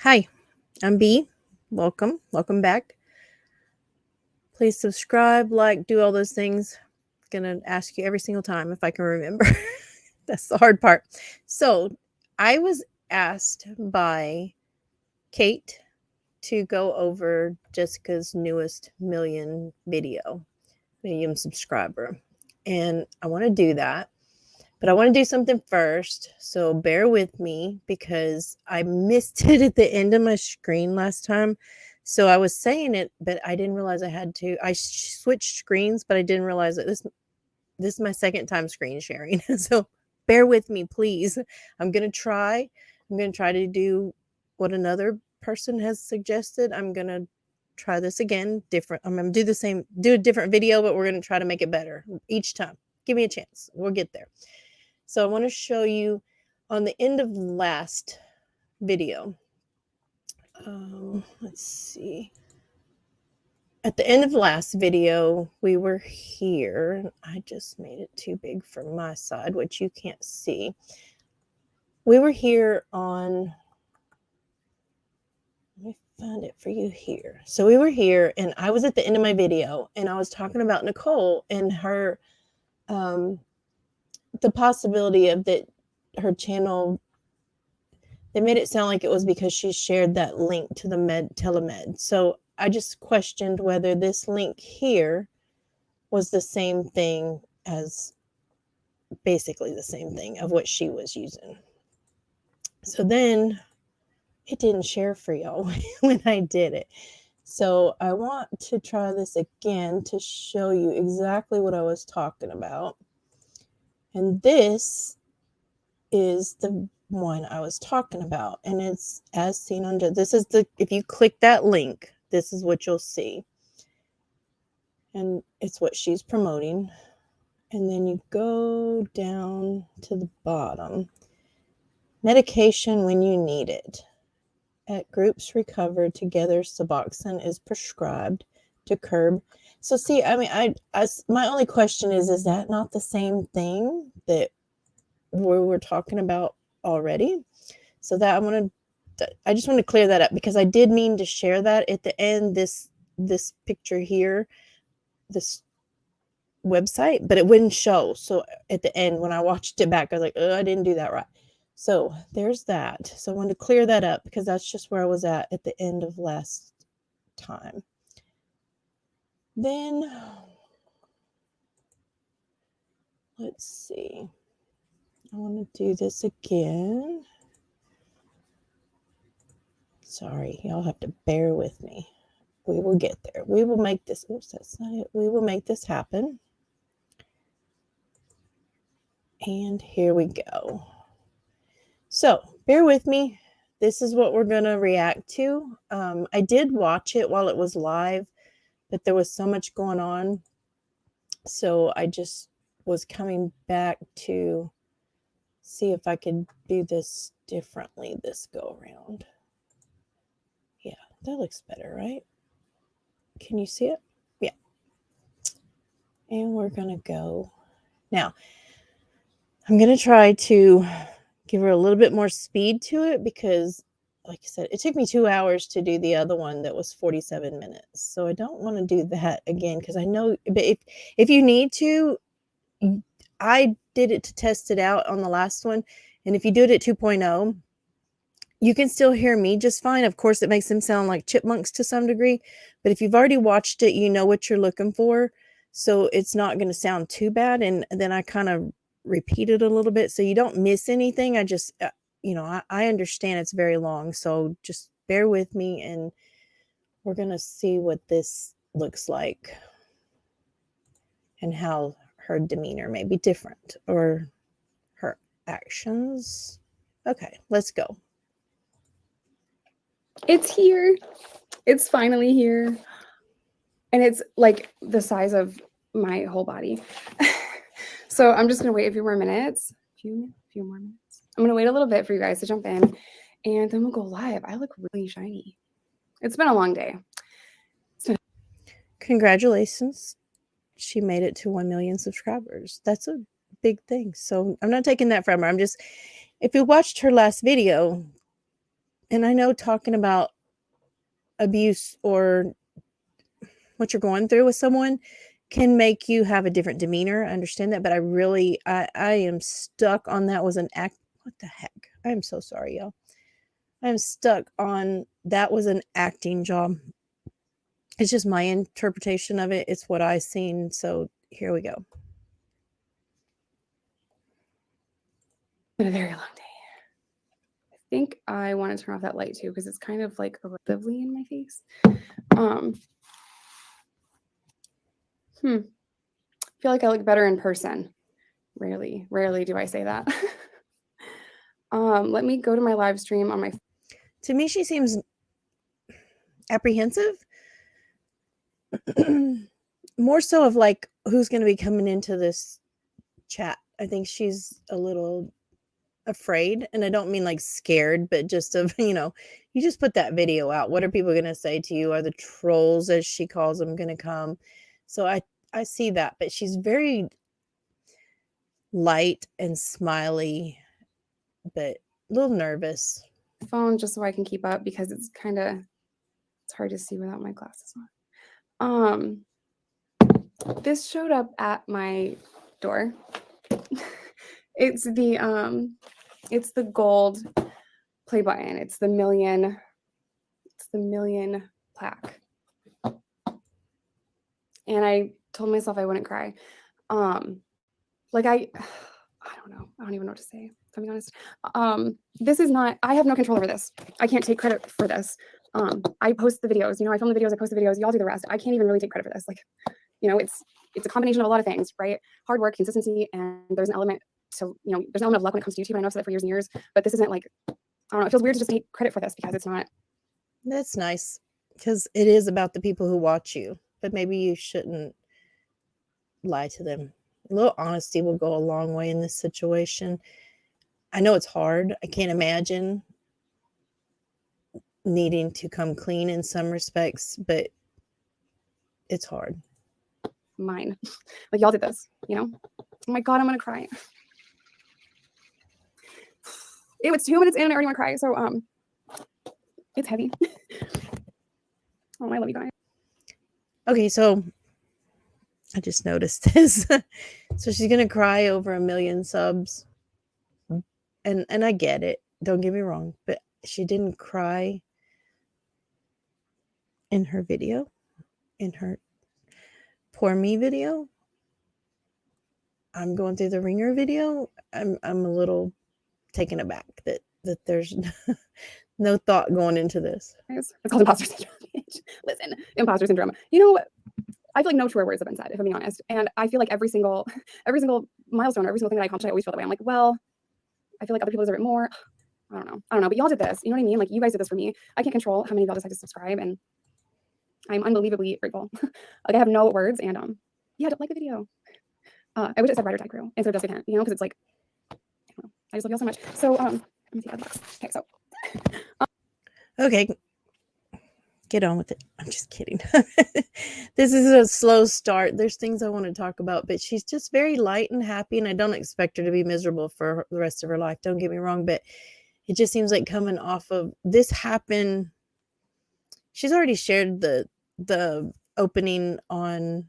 Hi, I'm B. Welcome back. Please subscribe, like, do all those things. Gonna ask you every single time if I can remember. That's the hard part. So, I was asked by Kate to go over Jessica's newest million subscriber. And I want to do that. But I want to do something first. So bear with me because I missed it at the end of my screen last time. So I was saying it, but I didn't realize I had to. I switched screens, but I didn't realize that this is my second time screen sharing. So bear with me, please. I'm going to try. I'm going to try to do what another person has suggested. I'm going to try this again, different. I'm going to do a different video, but we're going to try to make it better each time. Give me a chance. We'll get there. So I want to show you on the end of last video. Let's see. At the end of last video, we were here. I just made it too big for my side, which you can't see. We were here on, let me find it for you here. So we were here and I was at the end of my video and I was talking about Nicole and her, the possibility of that her channel, they made it sound like it was because she shared that link to the telemed. So I just questioned whether this link here was the same thing as, basically the same thing of what she was using. So then it didn't share for y'all when I did it. So I want to try this again to show you exactly what I was talking about. And this is the one I was talking about, and it's as seen under, this is the, if you click that link, this is what you'll see, and it's what she's promoting. And then you go down to the bottom, medication when you need it. At groups recovered together, Suboxone is prescribed to curb. So see, I mean, I my only question is that not the same thing that we were talking about already? So that I just want to clear that up because I did mean to share that at the end, this picture here, this website, but it wouldn't show. So at the end, when I watched it back, I was like, oh, I didn't do that right. So there's that. So I wanted to clear that up because that's just where I was at the end of last time. Then let's see. I want to do this again. Sorry, y'all have to bear with me. We will get there. We will make this. Oops, that's not it. We will make this happen. And here we go. So bear with me. This is what we're going to react to. I did watch it while it was live, but there was so much going on. So I just was coming back to see if I could do this differently this go around. Yeah, that looks better, right? Can you see it? Yeah. And we're going to go. Now, I'm going to try to give her a little bit more speed to it because, like I said, it took me 2 hours to do the other one that was 47 minutes. So I don't want to do that again because I know, but if you need to, I did it to test it out on the last one. And if you do it at 2.0, you can still hear me just fine. Of course, it makes them sound like chipmunks to some degree. But if you've already watched it, you know what you're looking for. So it's not going to sound too bad. And then I kind of repeat it a little bit so you don't miss anything. I just, I understand it's very long. So just bear with me and we're going to see what this looks like and how her demeanor may be different or her actions. Okay, let's go. It's here. It's finally here. And it's like the size of my whole body. So I'm just going to wait a few more minutes. Few more minutes. I'm going to wait a little bit for you guys to jump in. And then we'll go live. I look really shiny. It's been a long day. Congratulations. She made it to 1 million subscribers. That's a big thing. So I'm not taking that from her. I'm just, if you watched her last video, And I know talking about abuse or what you're going through with someone can make you have a different demeanor. I understand that, but I am stuck on that was an act. What the heck? I am so sorry, y'all. I'm stuck on that was an acting job. It's just my interpretation of it. It's what I seen. So here we go. Been a very long day. I think I want to turn off that light too because it's kind of like relatively in my face. Feel like I look better in person. Rarely do I say that. Let me go to my live stream on my. To me, she seems apprehensive. More so of like who's going to be coming into this chat. I think she's a little afraid, and I don't mean like scared, but just of, you just put that video out. What are people going to say to you? Are the trolls, as she calls them, going to come? So I see that, but she's very light and smiley, but a little nervous. Phone just so I can keep up because it's hard to see without my glasses on. This showed up at my door. It's the gold play button. It's the million plaque. And I told myself I wouldn't cry. Like I don't know. I don't even know what to say, if I'm being honest. This is not, I have no control over this. I can't take credit for this. I post the videos, I film the videos, I post the videos, y'all do the rest. I can't even really take credit for this. Like, it's a combination of a lot of things, right? Hard work, consistency, and there's an element to, there's an element of luck when it comes to YouTube. I know I've said that for years and years, but this isn't like, I don't know, it feels weird to just take credit for this because it's not. That's nice because it is about the people who watch you, but maybe you shouldn't lie to them. A little honesty will go a long way in this situation. I know it's hard. I can't imagine needing to come clean in some respects, but it's hard. Mine. Like y'all did this, Oh my God, I'm gonna cry. It was 2 minutes in and I already want to cry. So it's heavy. Oh, I love you guys. Okay, so I just noticed this. So she's gonna cry over 1 million subs. And I get it. Don't get me wrong, but she didn't cry in her video, in her Poor Me video. I'm going through the Ringer video. I'm a little taken aback that there's no thought going into this. It's called imposter syndrome. Listen, imposter syndrome. I feel like no truer words have been said, if I'm being honest. And I feel like every single milestone, every single thing that I accomplish, I always feel that way. I'm like, well, I feel like other people deserve it more. I don't know. But y'all did this. You know what I mean? Like you guys did this for me. I can't control how many of y'all decide to subscribe, and I'm unbelievably grateful. Like I have no words. And yeah, like the video. I wish it said Ride or Die Crew instead of Jessica Kent, because it's like, I don't know. I just love y'all so much. So let me see. Okay, so okay. Get on with it. I'm just kidding. This is a slow start. There's things I want to talk about, but she's just very light and happy, and I don't expect her to be miserable for the rest of her life. Don't get me wrong, but it just seems like coming off of this happened. She's already shared the opening on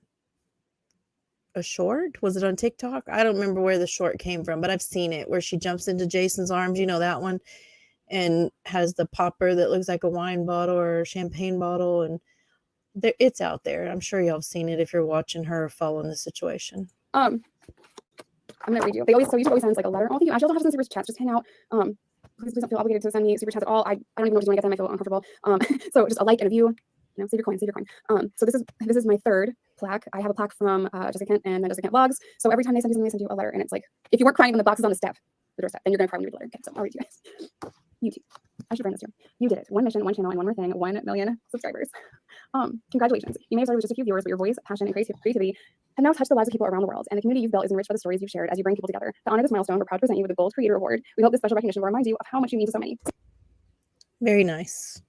a short. Was it on TikTok? I don't remember where the short came from, but I've seen it where she jumps into Jason's arms. You know that one? And has the popper that looks like a wine bottle or a champagne bottle, and it's out there. I'm sure y'all have seen it if you're watching her or following the situation. I'm gonna read you. YouTube always sends like a letter. Oh, thank you. I don't have to send super chats. Just hang out. Please don't feel obligated to send me super chats at all. I don't even know what to do when I get them. I feel uncomfortable. So just a like and a view. Save your coin. So this is my third plaque. I have a plaque from Jessica Kent and Jessica Kent Vlogs. So every time they send you something, they send you a letter, and it's like, if you weren't crying when the box is on the doorstep, then you're gonna cry when you read the letter. Okay, so I'll read you guys. YouTube. I should bring this here. You did it. One mission, one channel, and one more thing. 1 million subscribers. Congratulations. You may have started with just a few viewers, but your voice, passion, and creativity have now touched the lives of people around the world. And the community you've built is enriched by the stories you've shared as you bring people together. To honor this milestone, we're proud to present you with the Gold Creator Award. We hope this special recognition will remind you of how much you mean to so many. Very nice.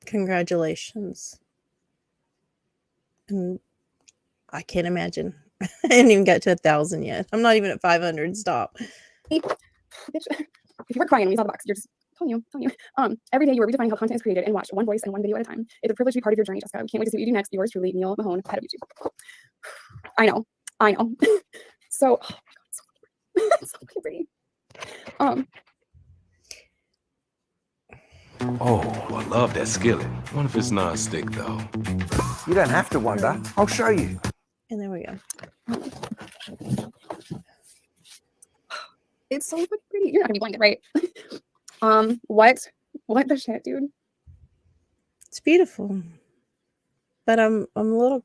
Congratulations. And I can't imagine. I haven't even got to 1,000 yet. I'm not even at 500. Stop. Bitch, if you weren't crying when you saw the box, you're just telling you. Every day you are redefining how content is created and watched one voice and one video at a time. It's a privilege to be part of your journey, Jessica. We can't wait to see what you do next. Yours truly, Neil Mahone, head of YouTube. I know. So, oh my God, it's so fucking pretty. Oh, I love that skillet. I wonder if it's non-stick though. You don't have to wonder. I'll show you. And there we go. It's so fucking pretty. You're not gonna be blinded, right? What the shit, dude? It's beautiful. But I'm a little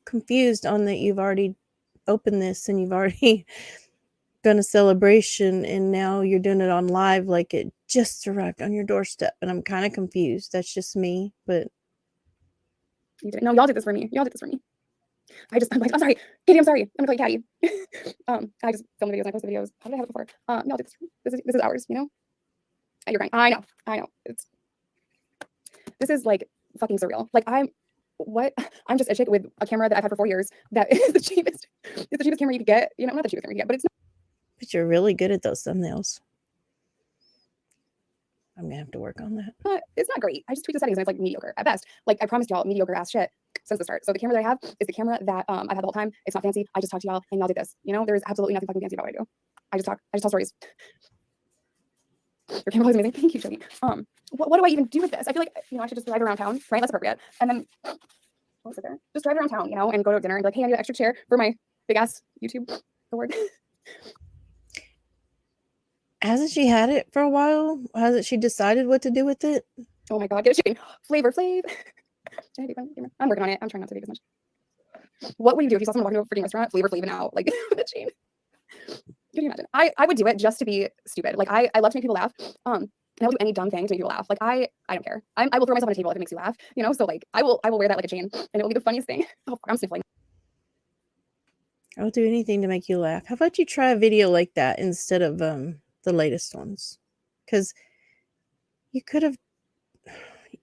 confused on that you've already opened this and you've already done a celebration and now you're doing it on live like it just arrived on your doorstep, and I'm kind of confused. That's just me, but You did it. No, y'all did this for me. I'm like, I'm sorry, Katie, I'm sorry. I'm gonna call you Caddy. I just filmed the videos and I post the videos. How did I have it before? Y'all did this for me. This is ours, you know? And you're crying. I know. This is like fucking surreal. Like I'm just a chick with a camera that I've had for 4 years that is the cheapest. It's the cheapest camera you could get. You know, not the cheapest camera you could get, but it's but you're really good at those thumbnails. I'm gonna have to work on that. it's not great. I just tweak the settings and it's like mediocre at best. Like I promised y'all mediocre ass shit since the start. So the camera that I have is the camera that I've had the whole time. It's not fancy. I just talk to y'all and y'all did this. You know, there's absolutely nothing fucking fancy about what I do. I just tell stories. Your camera is amazing. Thank you, Jody. What do I even do with this? I feel like, I should just drive around town, right? That's appropriate. And then what was it there? Just drive around town, and go to dinner and be like, hey, I need an extra chair for my big ass YouTube board. Hasn't she had it for a while? Hasn't she decided what to do with it? Oh my God, get a chain. Flavor Flav. I'm working on it. I'm trying not to take as much. What would you do if you saw someone walking to a freaking restaurant, Flavor Flav out, like with a chain? Can you imagine? I would do it just to be stupid. Like I love to make people laugh. And I'll do any dumb thing to make people laugh. Like I don't care. I will throw myself on a table if it makes you laugh. So like I will wear that like a chain, and it will be the funniest thing. Oh, I'm sniffling. I'll do anything to make you laugh. How about you try a video like that instead of the latest ones? Because you could have.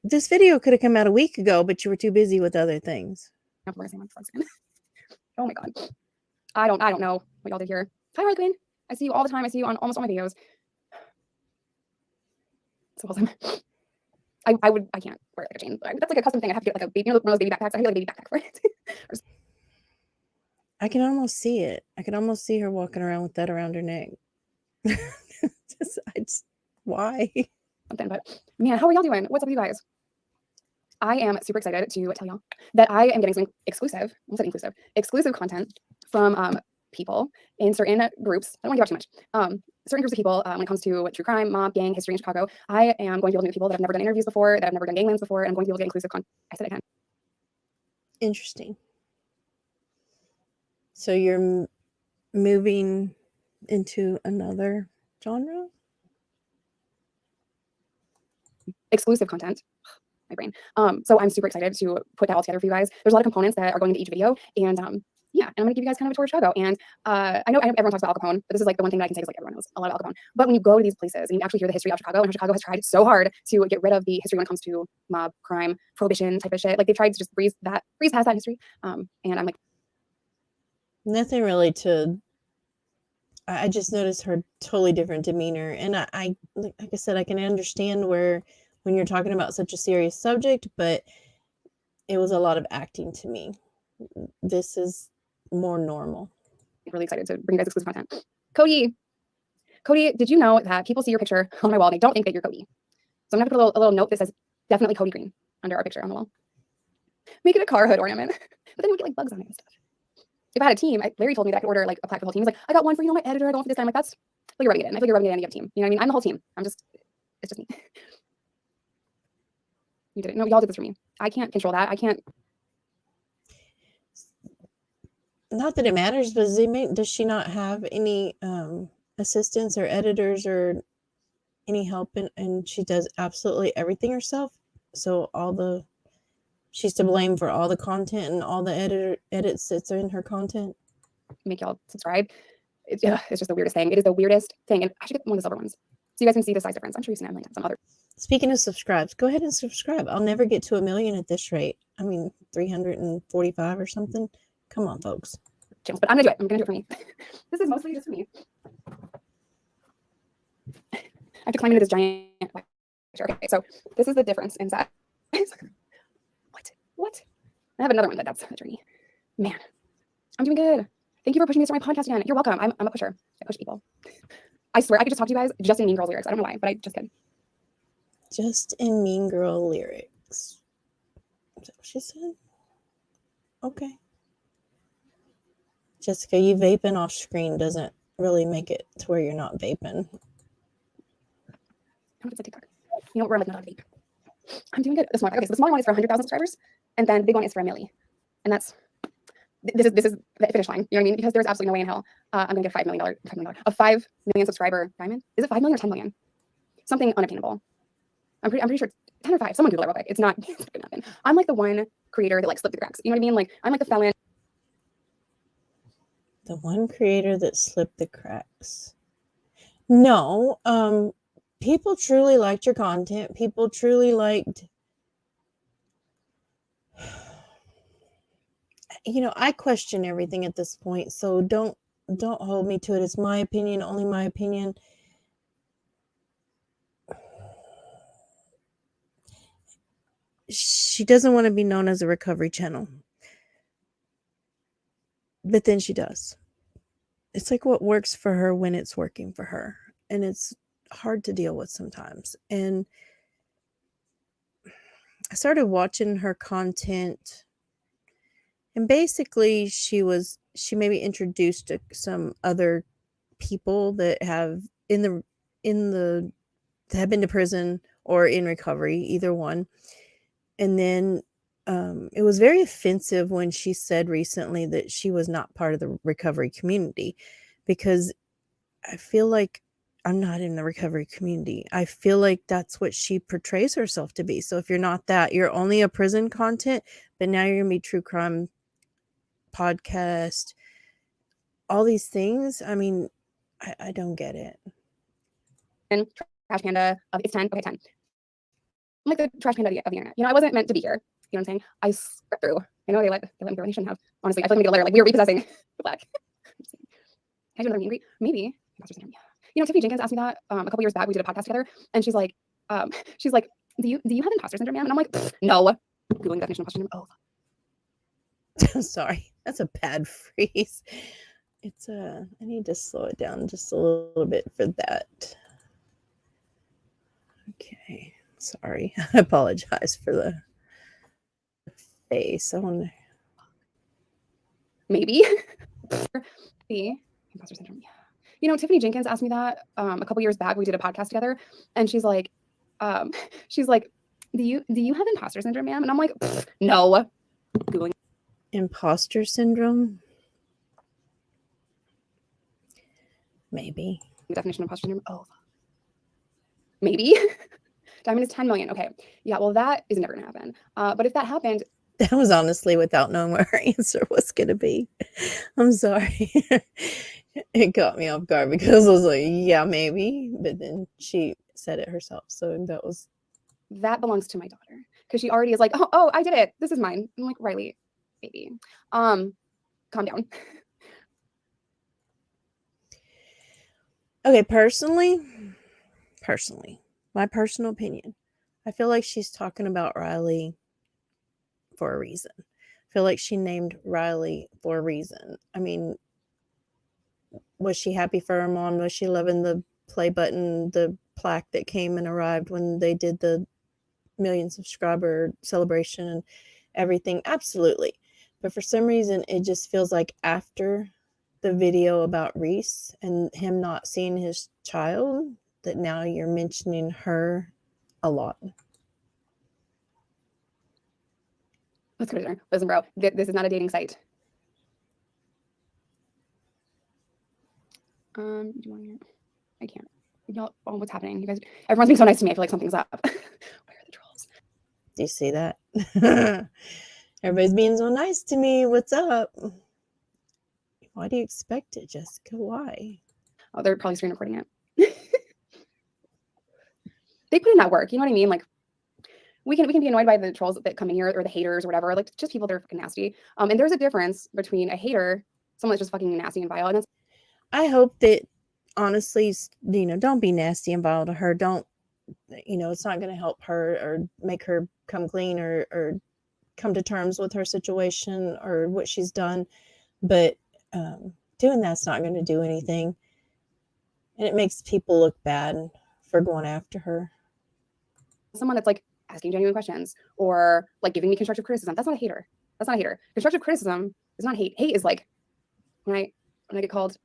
This video could have come out a week ago, but you were too busy with other things. Oh my God. I don't know what y'all did here. Hi, Harley Quinn. I see you all the time. I see you on almost all my videos. So awesome. I can't wear like a chain. That's like a custom thing. I have to get like a baby, one of those baby backpacks. I have to get like a baby backpack for it. I can almost see it. I can almost see her walking around with that around her neck. Why? Something, but man, how are y'all doing? What's up with you guys? I am super excited to tell y'all that I am getting some exclusive content from people in certain groups. I don't want to give out too much. Certain groups of people when it comes to true crime, mob, gang, history in Chicago. I am going to be able to meet people that have never done interviews before, that have never done ganglands before, and I'm going to be able to get inclusive content. I said I can. Interesting. So you're moving into another genre? Exclusive content. My brain. So I'm super excited to put that all together for you guys. There's a lot of components that are going into each video, and yeah, and I'm gonna give you guys kind of a tour of Chicago. And I know everyone talks about Al Capone, but this is like the one thing that I can say is like everyone knows a lot of Al Capone. But when you go to these places and you actually hear the history of Chicago and how Chicago has tried so hard to get rid of the history when it comes to mob, crime, prohibition type of shit, like they've tried to just breeze past that history. And I'm like, nothing really to. I just noticed her totally different demeanor, and I like I said, I can understand when you're talking about such a serious subject, but it was a lot of acting to me. This is more normal. Really excited to bring you guys exclusive content. Cody, did you know that people see your picture on my wall and they don't think that you're Cody? So I'm gonna put a little note that says definitely Cody Green under our picture on the wall. Make it a car hood ornament, but then we get like bugs on it and stuff. If I had a team, Larry told me that I could order like a plaque for the whole team. He's like, I got one for my editor. I got one for this guy. I'm like, that's like you're rubbing it in. I feel like you're rubbing it in. You have a team. You know what I mean? I'm the whole team. It's just me. You did it. No, y'all did this for me. I can't control that. I can't. Not that it matters, but does she not have any assistants or editors or any help? And she does absolutely everything herself. So she's to blame for all the content and all the edits that's in her content. Make y'all subscribe. It's just the weirdest thing. It is the weirdest thing. And I should get one of the silver ones so you guys can see the size difference. I'm sure you've seen it like some other. Speaking of subscribes, go ahead and subscribe. I'll never get to 1 million at this rate. I mean, 345 or something. Come on, folks. But I'm gonna do it. I'm gonna do it for me. This is mostly just for me. I have to climb into this giant Okay, so this is the difference in size. What? I have another one that's a journey. Man, I'm doing good. Thank you for pushing me to my podcast again. You're welcome. I'm a pusher. I push people. I swear I could just talk to you guys just in Mean Girls lyrics. I don't know why, but I just could. Just in Mean Girl lyrics. Is that what she said? Okay. Jessica, you vaping off screen doesn't really make it to where you're not vaping. I don't know if it's a TikTok. You know, we're like not on vape. I'm doing good. The smaller, okay, so the smaller one is for 100,000 subscribers, and then the big one is for 1 million. And that's this is the finish line. You know what I mean? Because there's absolutely no way in hell I'm gonna get $5 million, a 5 million subscriber diamond. Is it 5 million or 10 million? Something unobtainable. I'm pretty sure it's 10 or 5. Someone Google it real quick. It's not gonna happen. I'm like the one creator that like slipped through the cracks. You know what I mean? Like I'm like the felon. The one creator that slipped the cracks. No, people truly liked your content. People truly liked, you know, I question everything at this point, so don't hold me to it. It's my opinion, only my opinion. She doesn't want to be known as a recovery channel, but then she does. It's like what works for her when it's working for her, and it's hard to deal with sometimes. And I started watching her content, and basically she maybe introduced to some other people that have that have been to prison or in recovery, either one. And then it was very offensive when she said recently that she was not part of the recovery community, because I feel like I'm not in the recovery community. I feel like that's what she portrays herself to be. So if you're not that, you're only a prison content, but now you're going to be true crime podcast, all these things. I mean, I don't get it. And Trash Panda of it's 10. Okay, 10. I'm like the Trash Panda of the internet. You know, I wasn't meant to be here. You know what I'm saying? I swept through. I know they let me go when they shouldn't have. Honestly, I feel like I'm gonna get a letter like we were repossessing the black. Can I do another meet and greet? Maybe. You know, Tiffany Jenkins asked me that a couple years back. We did a podcast together, and she's like, do you have imposter syndrome, man? And I'm like, no. Googling definition of imposter syndrome. Oh, I'm sorry. That's a bad phrase. It's I need to slow it down just a little bit for that. Okay. Sorry. I apologize for the face. I wonder. maybe. The imposter syndrome. Yeah. You know, Tiffany Jenkins asked me that a couple years back. We did a podcast together, and she's like, do you have imposter syndrome, ma'am? And I'm like, no. Googling Imposter syndrome? Maybe. the definition of imposter syndrome. Oh, maybe. Diamond is 10 million. Okay. Yeah, well, that is never gonna happen. But if that happened, That was honestly without knowing what her answer was going to be. I'm sorry. It caught me off guard because I was like, yeah, maybe. But then she said it herself. So that belongs to my daughter. Because she already is like, oh, I did it. This is mine. I'm like, Riley, baby. Calm down. Okay, personally, my personal opinion, I feel like she's talking about Riley for a reason. I feel like she named Riley for a reason. I mean, was she happy for her mom? Was she loving the play button, the plaque that came and arrived when they did the million subscriber celebration and everything? Absolutely. But for some reason, it just feels like after the video about Reese and him not seeing his child, that now you're mentioning her a lot. Let's go to dinner. Listen, bro, this is not a dating site. Do you want to hear? I can't. Y'all, oh, what's happening? You guys, everyone's being so nice to me. I feel like something's up. Where are the trolls? Do you see that? Everybody's being so nice to me. What's up? Why do you expect it, Jessica? Why? Oh, they're probably screen recording it. They put in that work. You know what I mean? Like, we can be annoyed by the trolls that come in here or the haters or whatever. Like, just people that are fucking nasty. And there's a difference between a hater, someone that's just fucking nasty and vile. And I hope that, honestly, don't be nasty and vile to her. Don't it's not going to help her or make her come clean or come to terms with her situation or what she's done. But doing that's not going to do anything. And it makes people look bad for going after her. Someone that's like asking genuine questions or like giving me constructive criticism. That's not a hater. That's not a hater. Constructive criticism is not hate. Hate is like when I get called,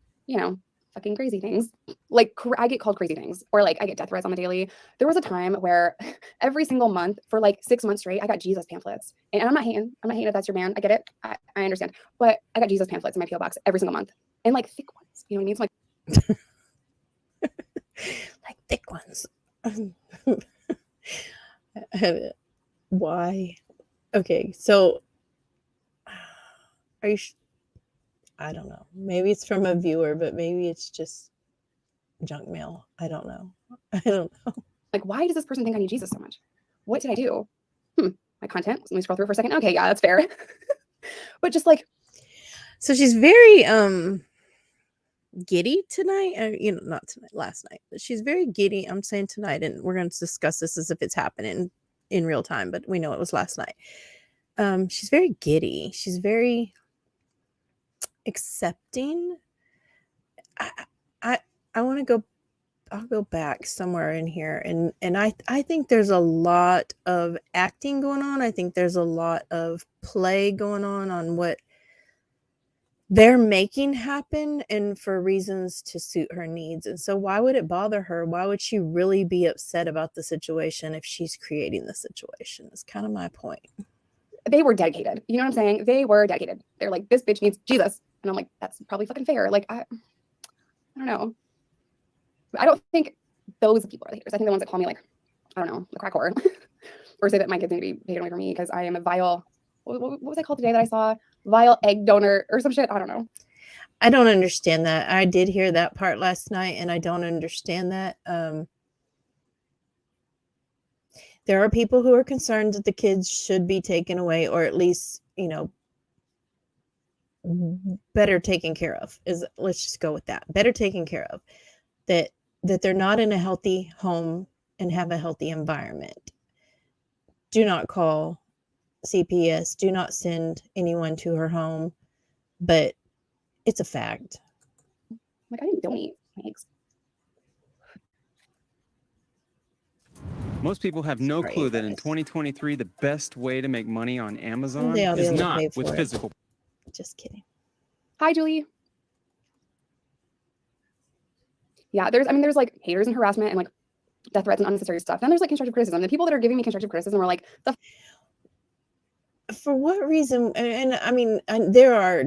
fucking crazy things. Like I get called crazy things, or like I get death threats on the daily. There was a time where every single month for like 6 months straight, I got Jesus pamphlets. And I'm not hating. I'm not hating if that's your man. I get it. I understand. But I got Jesus pamphlets in my PO box every single month, and like thick ones. You know what I mean? It's like thick ones. Why? Okay, so are you? I don't know. Maybe it's from a viewer, but maybe it's just junk mail. I don't know. like, why does this person think I need Jesus so much? What did I do? My content. Let me scroll through for a second. Okay, yeah, that's fair. But just like, so she's very giddy tonight. Not tonight, last night, but she's very giddy. I'm saying tonight, and we're going to discuss this as if it's happening in real time, but we know it was last night. She's very giddy. She's very accepting. I want to go. I'll go back somewhere in here, and I think there's a lot of acting going on. I think there's a lot of play going on what they're making happen, and for reasons to suit her needs. And so why would it bother her? Why would she really be upset about the situation if she's creating the situation? Is kind of my point. They were dedicated. You know what I'm saying? They were dedicated. They're like, this bitch needs Jesus. And I'm like, that's probably fucking fair. Like, I don't know. I don't think those people are the haters. I think the ones that call me like, I don't know, the crack whore, or say that my kids need to be taken away from me because I am a vile, what was I called today that I saw? Vile egg donor or some shit. I don't know. I don't understand that. I did hear that part last night, and I don't understand that. There are people who are concerned that the kids should be taken away, or at least, better taken care of. Let's just go with that. Better taken care of. That they're not in a healthy home and have a healthy environment. Do not call CPS. Do not send anyone to her home. But it's a fact. Like, I didn't donate my eggs. Most people have no clue that in 2023, the best way to make money on Amazon They'll be is able to not pay with for it. physical. Just kidding. Hi, Julie. Yeah, there's like haters and harassment and like death threats and unnecessary stuff. Then there's like constructive criticism. The people that are giving me constructive criticism are like, for what reason? And I mean, there are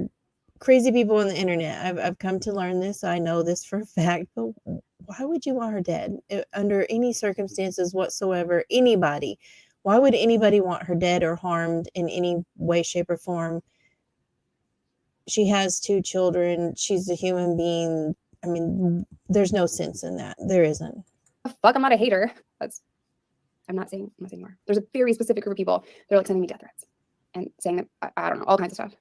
crazy people on the internet. I've come to learn this. I know this for a fact. But why would you want her dead under any circumstances whatsoever? Anybody? Why would anybody want her dead or harmed in any way, shape, or form? She has 2 children. She's a human being. I mean, there's no sense in that. There isn't. Fuck, I'm not a hater. I'm not saying more. There's a very specific group of people that are like sending me death threats and saying that I don't know, all kinds of stuff.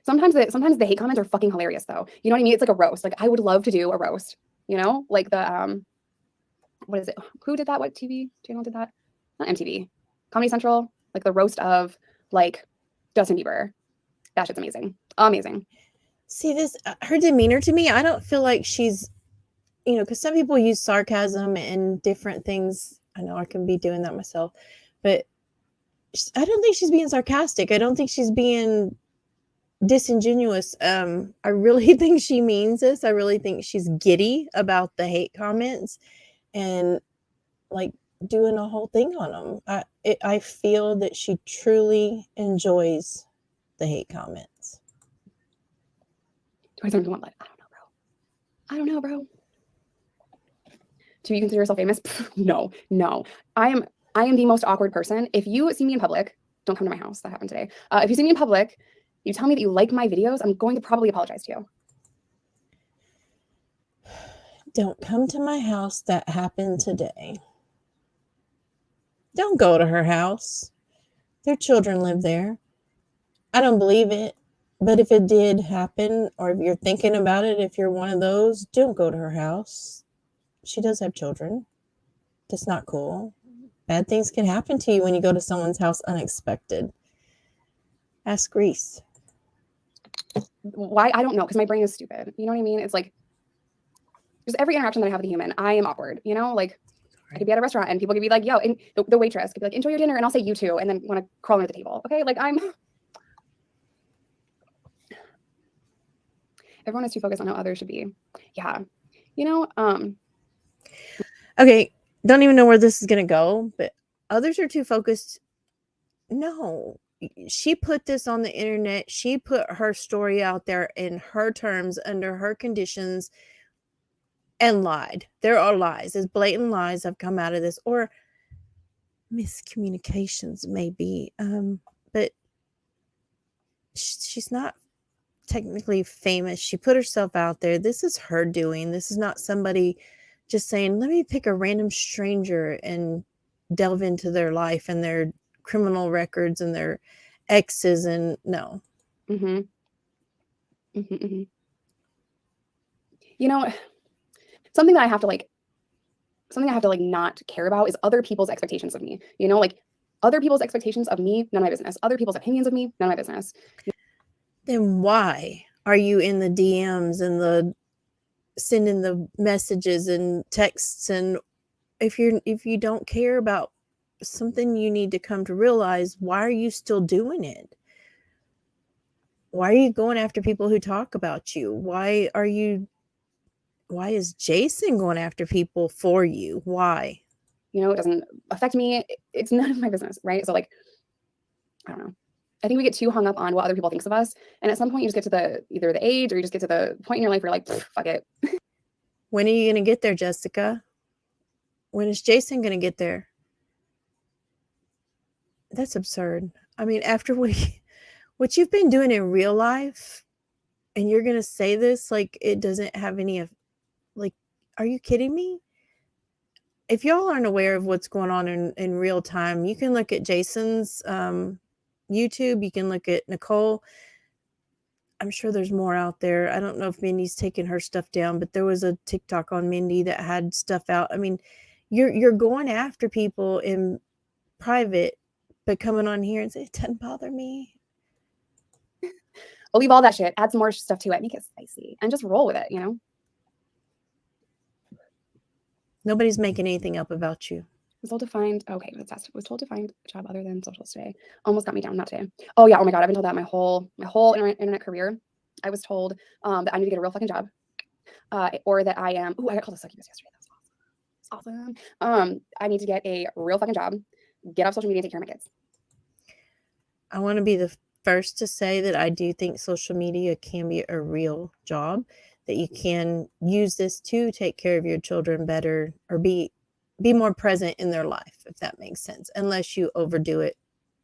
Sometimes the hate comments are fucking hilarious though. You know what I mean? It's like a roast. Like I would love to do a roast, like the what is it? Who did that? What TV channel did that? Not MTV. Comedy Central, like the roast of like Justin Bieber. That shit's amazing. Amazing. See this, her demeanor to me, I don't feel like she's, because some people use sarcasm and different things. I know I can be doing that myself, but I don't think she's being sarcastic. I don't think she's being disingenuous. I really think she means this. I really think she's giddy about the hate comments and like doing a whole thing on them. I feel that she truly enjoys the hate comments. Do I sound like, I don't know, bro. Do you consider yourself famous? No. I am the most awkward person. If you see me in public, don't come to my house. That happened today. If you see me in public, you tell me that you like my videos, I'm going to probably apologize to you. Don't come to my house. That happened today. Don't go to her house. Their children live there. I don't believe it. But if it did happen, or if you're thinking about it, if you're one of those, don't go to her house. she does have children. That's not cool. Bad things can happen to you when you go to someone's house unexpected. Ask Reese. Why? I don't know, because my brain is stupid. You know what I mean? It's like just every interaction that I have with a human, I am awkward. You know, like I could be at a restaurant and people could be like, yo, and the waitress could be like, enjoy your dinner, and I'll say you too, and then want to crawl under the table. Okay, like everyone is too focused on how others should be. Yeah. You know, Okay, don't even know where this is going to go, but others are too focused. No, she put this on the internet. She put her story out there in her terms, under her conditions, and lied. There are lies. There's blatant lies have come out of this, or miscommunications maybe. But she's not technically famous. She put herself out there. This is her doing. This is not somebody just saying, let me pick a random stranger and delve into their life and their criminal records and their exes. And no. mm-hmm. Mm-hmm, mm-hmm. You know, something that I have to like not care about is other people's expectations of me. You know, like other people's expectations of me, none of my business. Other people's opinions of me, none of my business. Then why are you in the DMs and the sending the messages and texts? And if you don't care about something, you need to come to realize, why are you still doing it? Why are you going after people who talk about you? Why is Jason going after people for you? Why? You know, it doesn't affect me. It's none of my business, right? So like, I don't know. I think we get too hung up on what other people think of us. And at some point you just get to either the age or you just get to the point in your life where you're like, fuck it. When are you going to get there, Jessica? When is Jason going to get there? That's absurd. I mean, after what you've been doing in real life, and you're going to say this like it doesn't have any of, like, are you kidding me? If y'all aren't aware of what's going on in real time, you can look at Jason's YouTube. You can look at Nicole. I'm sure there's more out there. I don't know if Mindy's taken her stuff down, but there was a TikTok on Mindy that had stuff out. I mean, you're going after people in private, but coming on here and say, it doesn't bother me. I'll leave all that shit, add some more stuff to it, make it spicy, and just roll with it, you know? Nobody's making anything up about you. Was told to find, okay, let's ask. Was told to find a job other than socials today. Almost got me down, not today. Oh yeah, oh my God, I've been told that my whole internet career. I was told that I need to get a real fucking job. Or that I am, I got called a succubus yesterday. That was awesome. I need to get a real fucking job, get off social media, and take care of my kids. I want to be the first to say that I do think social media can be a real job, that you can use this to take care of your children better, or be more present in their life, if that makes sense, unless you overdo it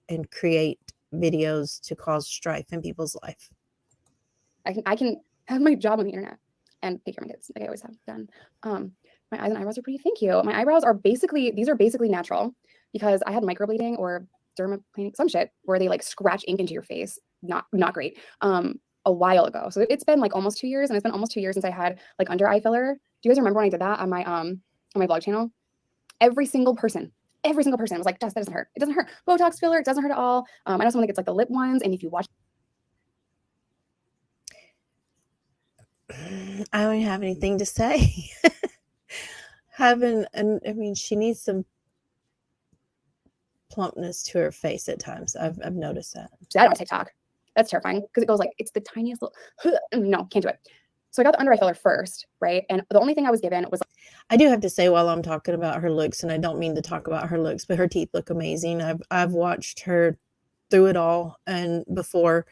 and create videos to cause strife in people's life. I can have my job on the internet and take care of my kids like I always have done. My eyes and eyebrows are pretty, thank you. My eyebrows are basically natural because I had microblading or dermaplaning, some shit where they like scratch ink into your face. Not great. A while ago. So it's been like almost 2 years, and it's been almost 2 years since I had like under eye filler. Do you guys remember when I did that on my vlog channel? Every single person was like, Jess, that doesn't hurt. It doesn't hurt. Botox filler, it doesn't hurt at all. I know someone that gets like the lip ones, and if you watch, I don't have anything to say. I mean, she needs some plumpness to her face at times. I've noticed that. that on TikTok. That's terrifying because it goes like, it's the tiniest little, no, can't do it. So I got the under eye filler first, right? And the only thing I was given was, I do have to say, while I'm talking about her looks, and I don't mean to talk about her looks, but her teeth look amazing. I've watched her through it all and before,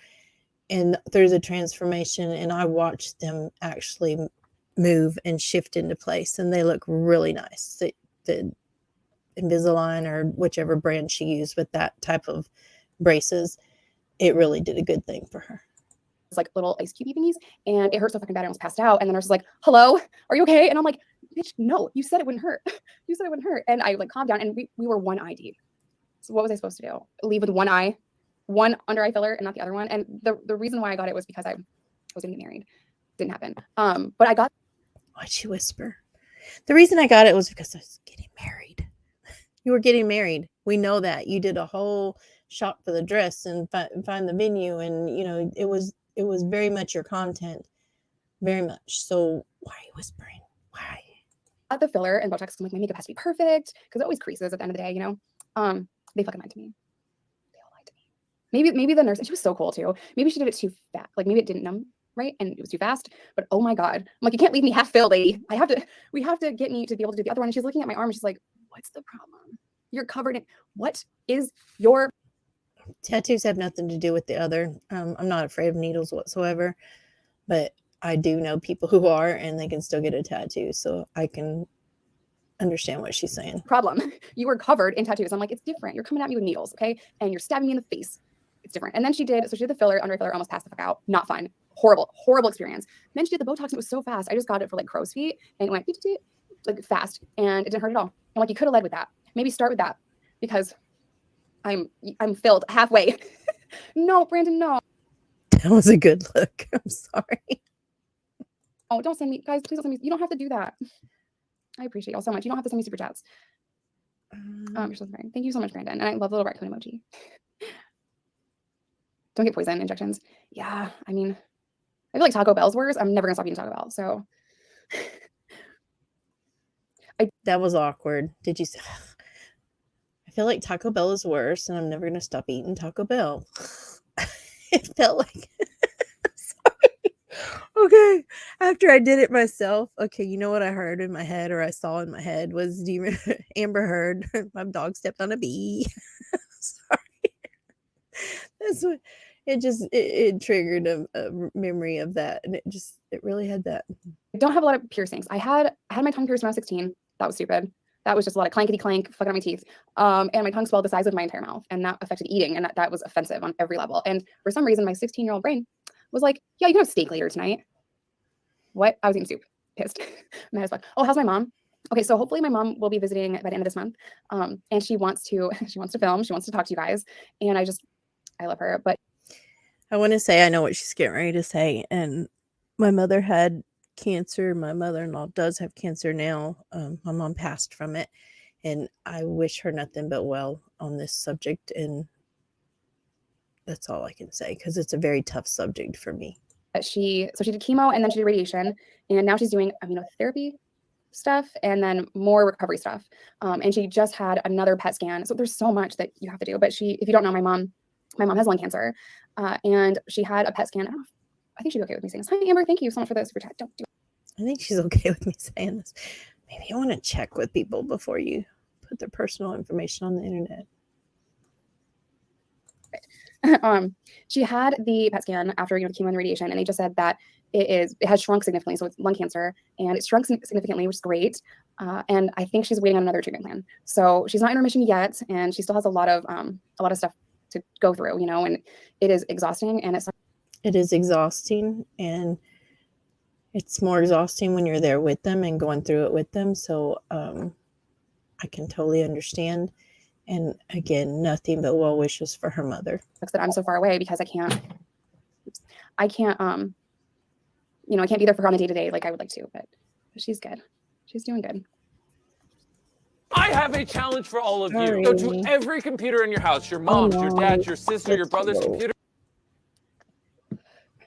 and through the transformation, and I watched them actually move and shift into place, and they look really nice. The Invisalign, or whichever brand she used with that type of braces, it really did a good thing for her. it's like little ice cube thingies, and it hurt so fucking bad I almost passed out. And the nurse was like, hello, are you okay? And I'm like, bitch, no, you said it wouldn't hurt. You said it wouldn't hurt. And I like calmed down, and we were one eye deep. So what was I supposed to do? Leave with one eye, one under eye filler and not the other one? And the reason why I got it was because I was gonna get married. Didn't happen. But I got. Why'd she whisper? The reason I got it was because I was getting married. You were getting married. We know that. You did a whole shop for the dress and find the venue, and you know it was very much your content, very much. So why are you whispering? Why? At the filler and Botox, I'm like, my makeup has to be perfect because it always creases at the end of the day, you know. They fucking lied to me. They all lied to me. Maybe the nurse, and she was so cool too. Maybe she did it too fast. Like maybe it didn't numb right and it was too fast. But oh my god, I'm like, you can't leave me half filled, lady. We have to get me to be able to do the other one. And she's looking at my arm and she's like, what's the problem? You're covered in what is your Tattoos have nothing to do with the other. I'm not afraid of needles whatsoever, but I do know people who are, and they can still get a tattoo. So I can understand what she's saying. problem? You were covered in tattoos. I'm like, it's different. You're coming at me with needles, okay? And you're stabbing me in the face. It's different. And then she did the filler, under filler, almost passed the fuck out. Not fun. Horrible experience. Then she did the Botox and it was so fast. I just got it for like crow's feet and it went like fast and it didn't hurt at all. I'm like, you could have led with that. Maybe start with that because I'm filled halfway. No, Brandon, no. That was a good look. I'm sorry. Oh, don't send me, guys, please don't send me. You don't have to do that. I appreciate y'all so much. You don't have to send me super chats. You're so sorry. Thank you so much, Brandon. And I love the little raccoon emoji. Don't get poison injections. Yeah, I mean, I feel like Taco Bell's worse. I'm never gonna stop eating Taco Bell. So That was awkward. Did you say? I feel like Taco Bell is worse, and I'm never gonna stop eating Taco Bell. It felt like. Sorry. Okay. After I did it myself, okay, you know what I heard in my head, or I saw in my head, was do you remember Amber Heard? My dog stepped on a bee. Sorry. That's what it triggered a memory of that, and it really had that. I don't have a lot of piercings. I had my tongue pierced when I was 16. That was stupid. That was just a lot of clankety clank, fucking on my teeth. And my tongue swelled the size of my entire mouth, and that affected eating, and that was offensive on every level. And for some reason, my 16-year-old brain was like, "Yeah, you can have steak later tonight." What? I was eating soup. Pissed. Mad as fuck. Oh, how's my mom? Okay, so hopefully my mom will be visiting by the end of this month. And she wants to film. She wants to talk to you guys, and I love her. But I want to say I know what she's getting ready to say, and my mother had cancer. My mother-in-law does have cancer now. My mom passed from it, and I wish her nothing but well on this subject, and that's all I can say because it's a very tough subject for me. she did chemo and then she did radiation, and now she's doing immunotherapy stuff and then more recovery stuff. And she just had another PET scan. So there's so much that you have to do. But if you don't know, my mom has lung cancer, and she had a PET scan. I think she'd be okay with me saying this. Hi, Amber. Thank you so much for the super chat. Don't do it. I think she's okay with me saying this. Maybe I want to check with people before you put their personal information on the internet. She had the PET scan after the chemo and radiation, and they just said that it has shrunk significantly. So it's lung cancer, and it shrunk significantly, which is great. And I think she's waiting on another treatment plan. So she's not in remission yet, and she still has a lot of stuff to go through, and it is exhausting. And It is exhausting, and it's more exhausting when you're there with them and going through it with them. So I can totally understand. And again, nothing but well wishes for her mother. sucks that I'm so far away because I can't I can't be there for her on the day-to-day like I would like to, but she's good. She's doing good. I have a challenge for all of Sorry. you. Go to every computer in your house, your mom's, your dad's, your sister, your brother's computer.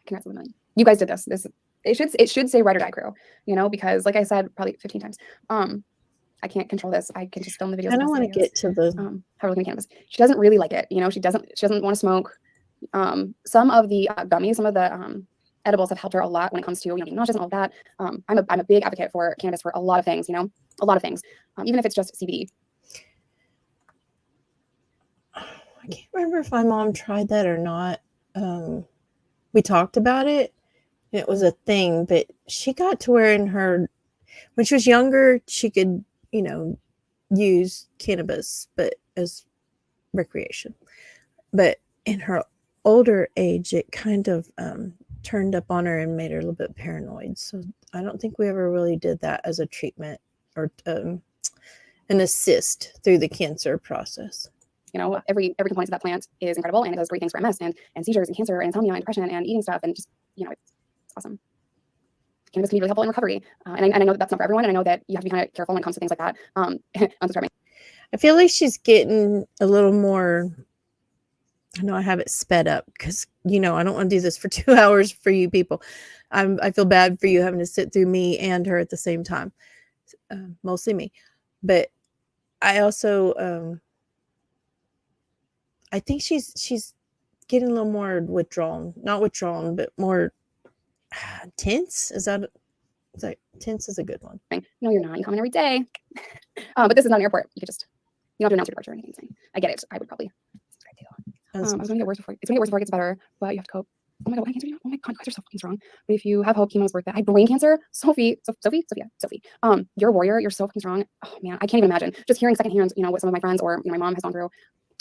Congrats on the million. You guys did this. It should say Ride or Die Crew, because like I said probably 15 times, I can't control this. I can just film the videos. I don't want to get to the how we're looking at cannabis. She doesn't really like it. She doesn't want to smoke. Some of the gummies, some of the edibles have helped her a lot when it comes to nauseous and all of that. I'm a big advocate for cannabis for a lot of things. A lot of things, even if it's just CBD. I can't remember if my mom tried that or not. We talked about it. And it was a thing, but she got to where when she was younger, she could, use cannabis, but as recreation. But in her older age, it kind of turned up on her and made her a little bit paranoid. So I don't think we ever really did that as a treatment or an assist through the cancer process. Every component of that plant is incredible, and it does great things for MS and seizures and cancer and insomnia and depression and eating stuff, and just it's awesome. cannabis can be really helpful in recovery. And I know that that's not for everyone. And I know that you have to be kind of careful when it comes to things like that. Unsubscribing. I feel like she's getting a little more. I know I have it sped up because, I don't want to do this for 2 hours for you people. I feel bad for you having to sit through me and her at the same time. Mostly me. But I also, I think she's getting a little more not withdrawn, but more tense. Is that tense is a good one. No, you're not. You come in every day. But this is not an airport. You don't have to announce your departure or anything. I get it. I would probably. I was going to get worse before. It's going to get worse before it gets better, but you have to cope. Oh my God, what cancer? Oh my God, you guys are so fucking strong. But if you have hope, chemo is worth it. I had brain cancer. Sophie. You're a warrior. You're so fucking strong. Oh man, I can't even imagine. Just hearing secondhand, what some of my friends or my mom has gone through.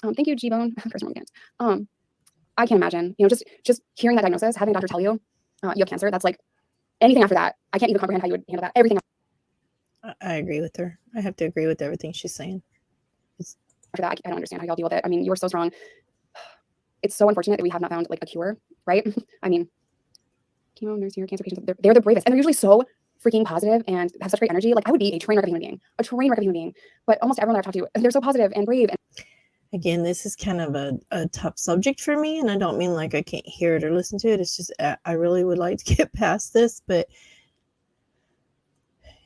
Thank you, G-Bone. First one, I can't imagine. Just hearing that diagnosis, having a doctor tell you you have cancer. That's like anything after that. I can't even comprehend how you would handle that. Everything I agree with her. I have to agree with everything she's saying. after that, I don't understand how y'all deal with it. I mean, you were so strong. It's so unfortunate that we have not found like a cure, right? I mean, chemo, nurse here, cancer patients, they're the bravest. And they're usually so freaking positive and have such great energy. Like I would be a train wreck of a human being, but almost everyone that I've talked to, they're so positive and brave. And again, this is kind of a tough subject for me. And I don't mean like I can't hear it or listen to it. It's just, I really would like to get past this, but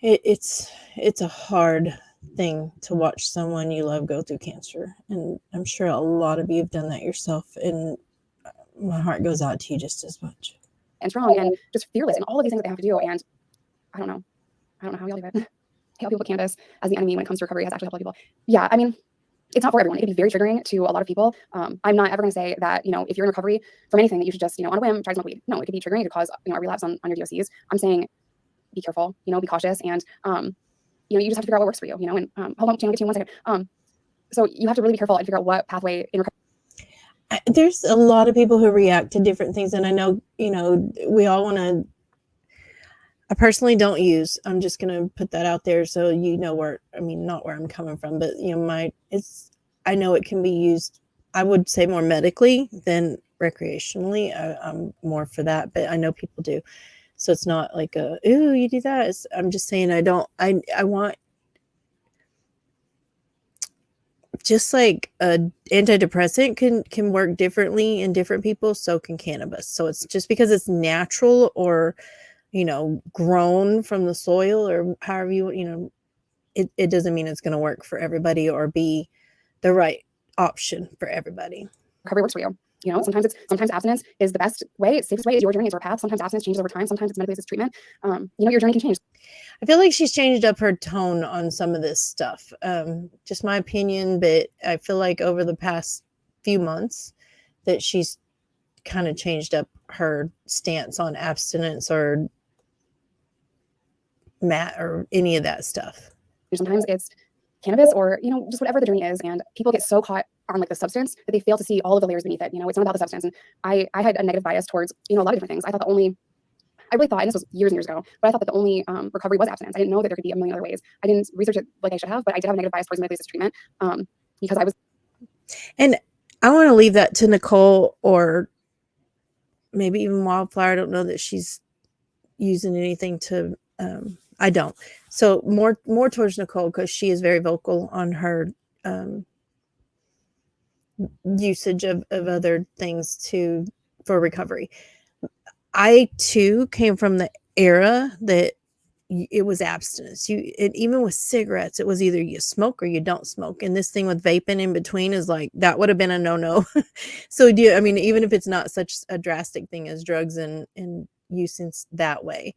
it's a hard thing to watch someone you love go through cancer. And I'm sure a lot of you have done that yourself. And my heart goes out to you just as much. And strong and just fearless and all of these things that they have to do. And I don't know how y'all do it. Help people with cannabis as the enemy when it comes to recovery has actually helped a lot of people. Yeah, I mean, it's not for everyone. It can be very triggering to a lot of people. I'm not ever going to say that, if you're in recovery from anything that you should just, on a whim, try to smoke weed. No, it could be triggering. It could cause, a relapse on your DOCs. I'm saying be careful, be cautious. And, you just have to figure out what works for you, and hold on, Jan, I'll get to you in 1 second. So you have to really be careful and figure out what pathway in recovery. There's a lot of people who react to different things. And I know, we all want to, I personally don't use, I'm just going to put that out there. So, not where I'm coming from, but I know it can be used, I would say more medically than recreationally. I'm more for that, but I know people do. So it's not like ooh, you do that. I'm just saying, I want, just like a antidepressant can work differently in different people, so can cannabis. So it's just because it's natural or, grown from the soil or however it doesn't mean it's going to work for everybody or be the right option for everybody. Recovery works for you. Sometimes abstinence is the best way. It's the safest way. It's your journey. It's your path. Sometimes abstinence changes over time. Sometimes it's medically assisted treatment. Your journey can change. I feel like she's changed up her tone on some of this stuff. Just my opinion, but I feel like over the past few months that she's kind of changed up her stance on abstinence or any of that stuff. Sometimes it's cannabis or, just whatever the journey is. And people get so caught on like the substance that they fail to see all of the layers beneath it. It's not about the substance. And I had a negative bias towards, a lot of different things. I really thought, and this was years and years ago, but I thought that the only recovery was abstinence. I didn't know that there could be a million other ways. I didn't research it like I should have, but I did have a negative bias towards medically assisted treatment because I was. And I want to leave that to Nicole or maybe even Wildflower. I don't know that she's using anything to, I don't. So more towards Nicole, because she is very vocal on her usage of other things for recovery. I too came from the era that it was abstinence. Even with cigarettes, it was either you smoke or you don't smoke. And this thing with vaping in between is like, that would have been a no-no. So even if it's not such a drastic thing as drugs and use in that way,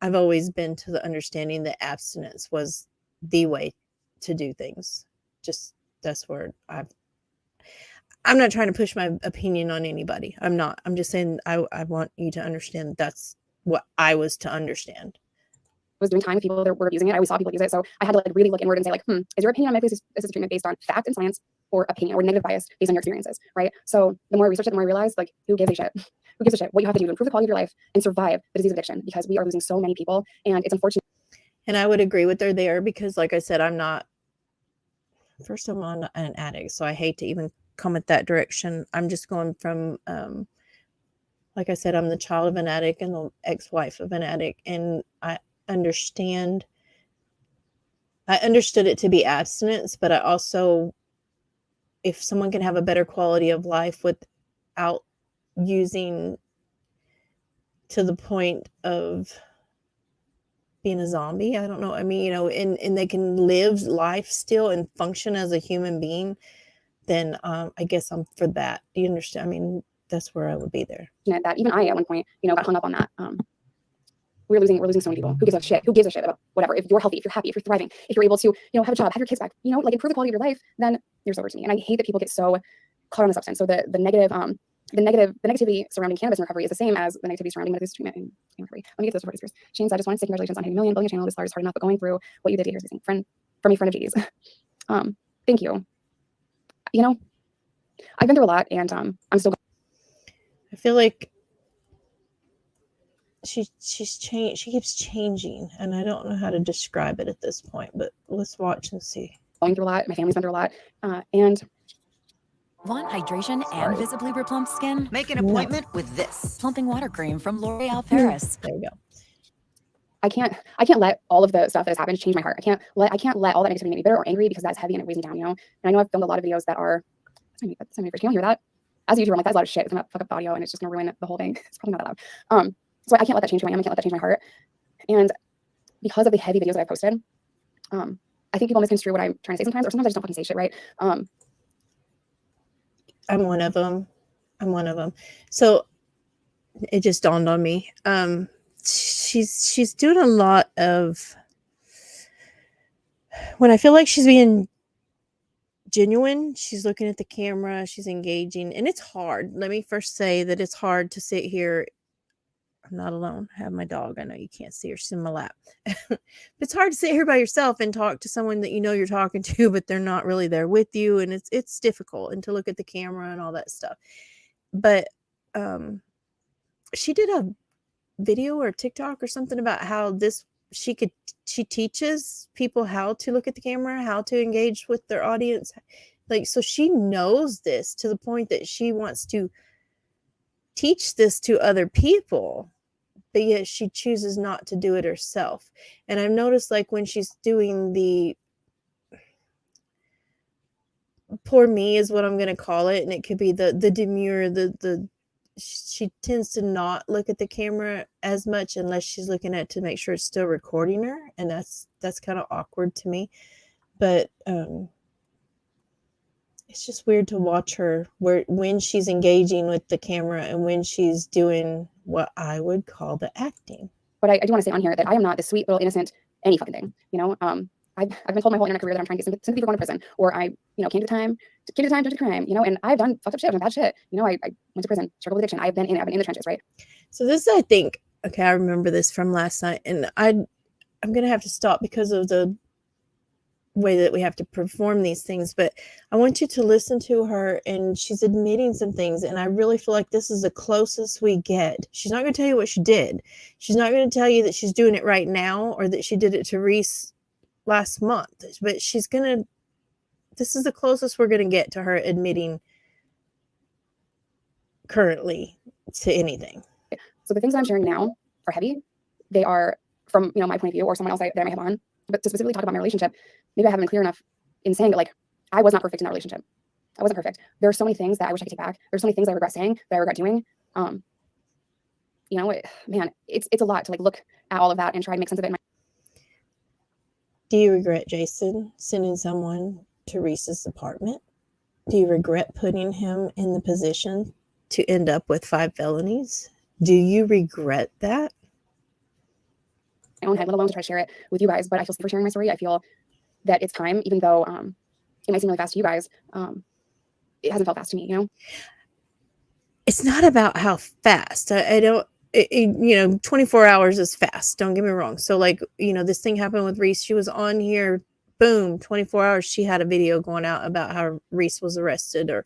I've always been to the understanding that abstinence was the way to do things. Just that's where I'm not trying to push my opinion on anybody. I'm not. I'm just saying I want you to understand that's what I was to understand. I was doing time with people that were abusing it. I always saw people use it. So I had to like really look inward and say like, is your opinion on medically assisted treatment based on fact and science or opinion or negative bias based on your experiences, right? So the more I researched it, the more I realized like, who gives a shit? Who gives a shit? What you have to do to improve the quality of your life and survive the disease of addiction, because we are losing so many people and it's unfortunate. And I would agree with her there because like I said, I'm not an addict. So I hate to even come at that direction. I'm just going from, like I said, I'm the child of an addict and the ex-wife of an addict, and I understood it to be abstinence, but I also, if someone can have a better quality of life without using to the point of being a zombie, I don't know. I mean, and they can live life still and function as a human being, then I guess I'm for that. Do you understand? I mean, that's where I would be there. That even I at one point, got hung up on that. We're losing so many people. Who gives a shit? Who gives a shit about whatever? If you're healthy, if you're happy, if you're thriving, if you're able to, have a job, have your kids back, like improve the quality of your life, then you're sober to me. And I hate that people get so caught on the substance. So the negativity surrounding cannabis and recovery is the same as the negativity surrounding medical treatment and recovery. Let me get to those report first. Shane said, I just want to say congratulations on hitting 1 million, building a channel. This is hard enough, but going through what you did here is amazing. Friend of G's. Thank you. I've been through a lot, and I'm still. I feel like she's changed. She keeps changing, and I don't know how to describe it at this point. But let's watch and see. Going through a lot. My family's been through a lot, and. Want hydration and visibly replump skin? Make an appointment with this. Plumping water cream from L'Oreal Paris. There we go. I can't let all of the stuff that has happened change my heart. I can't let all that negativity make me bitter or angry, because that's heavy and it weighs me down, And I know I've filmed a lot of videos that are, that's my first. You don't hear that? As a YouTuber, I'm like, that's a lot of shit. It's gonna fuck up the audio and it's just gonna ruin the whole thing. It's probably not that loud. So I can't let that change who I am. I can't let that change my heart. And because of the heavy videos that I've posted, I think people misconstrue what I'm trying to say sometimes, or sometimes I just don't fucking say shit right. I'm one of them. So it just dawned on me. She's doing a lot of, when I feel like she's being genuine, she's looking at the camera, she's engaging, and it's hard. Let me first say that it's hard to sit here. I'm not alone. I have my dog. I know you can't see her. She's in my lap. It's hard to sit here by yourself and talk to someone that you're talking to, but they're not really there with you. And it's difficult, and to look at the camera and all that stuff. But she did a video or TikTok or something about how she teaches people how to look at the camera, how to engage with their audience. Like, so she knows this to the point that she wants to teach this to other people, but yet she chooses not to do it herself. And I've noticed, like, when she's doing the poor me is what I'm going to call it, and it could be the demure, she tends to not look at the camera as much unless she's looking at it to make sure it's still recording her, and that's kind of awkward to me. But it's just weird to watch her when she's engaging with the camera and when she's doing what I would call the acting. But I do want to say on here that I am not this sweet little innocent any fucking thing. I've been told my whole internet career that I'm trying to get sympathy for going to prison, or I came to time to crime, and I've done fucked up shit, I've done bad shit. I went to prison, struggled with addiction. I've been in the trenches, right? So this, I think, okay, I remember this from last night, and I'm gonna have to stop because of the way that we have to perform these things, but I want you to listen to her, and she's admitting some things, and I really feel like this is the closest we get. She's not going to tell you what she did. She's not going to tell you that she's doing it right now or that she did it to Reese last month, but this is the closest we're going to get to her admitting currently to anything. So the things that I'm sharing now are heavy. They are from my point of view, or someone else that I may have on. But to specifically talk about my relationship, maybe I haven't been clear enough in saying that, like, I was not perfect in that relationship. I wasn't perfect. There are so many things that I wish I could take back. There's so many things I regret saying, that I regret doing. It's a lot to, like, look at all of that and try to make sense of it. Do you regret, Jason, sending someone to Reese's apartment? Do you regret putting him in the position to end up with 5 felonies? Do you regret that? My own head, let alone to try to share it with you guys. But I feel safe for sharing my story. I feel that it's time, even though it might seem really fast to you guys. It hasn't felt fast to me, It's not about how fast. I don't. 24 hours is fast. Don't get me wrong. So, like, this thing happened with Reese. She was on here. Boom, 24 hours. She had a video going out about how Reese was arrested, or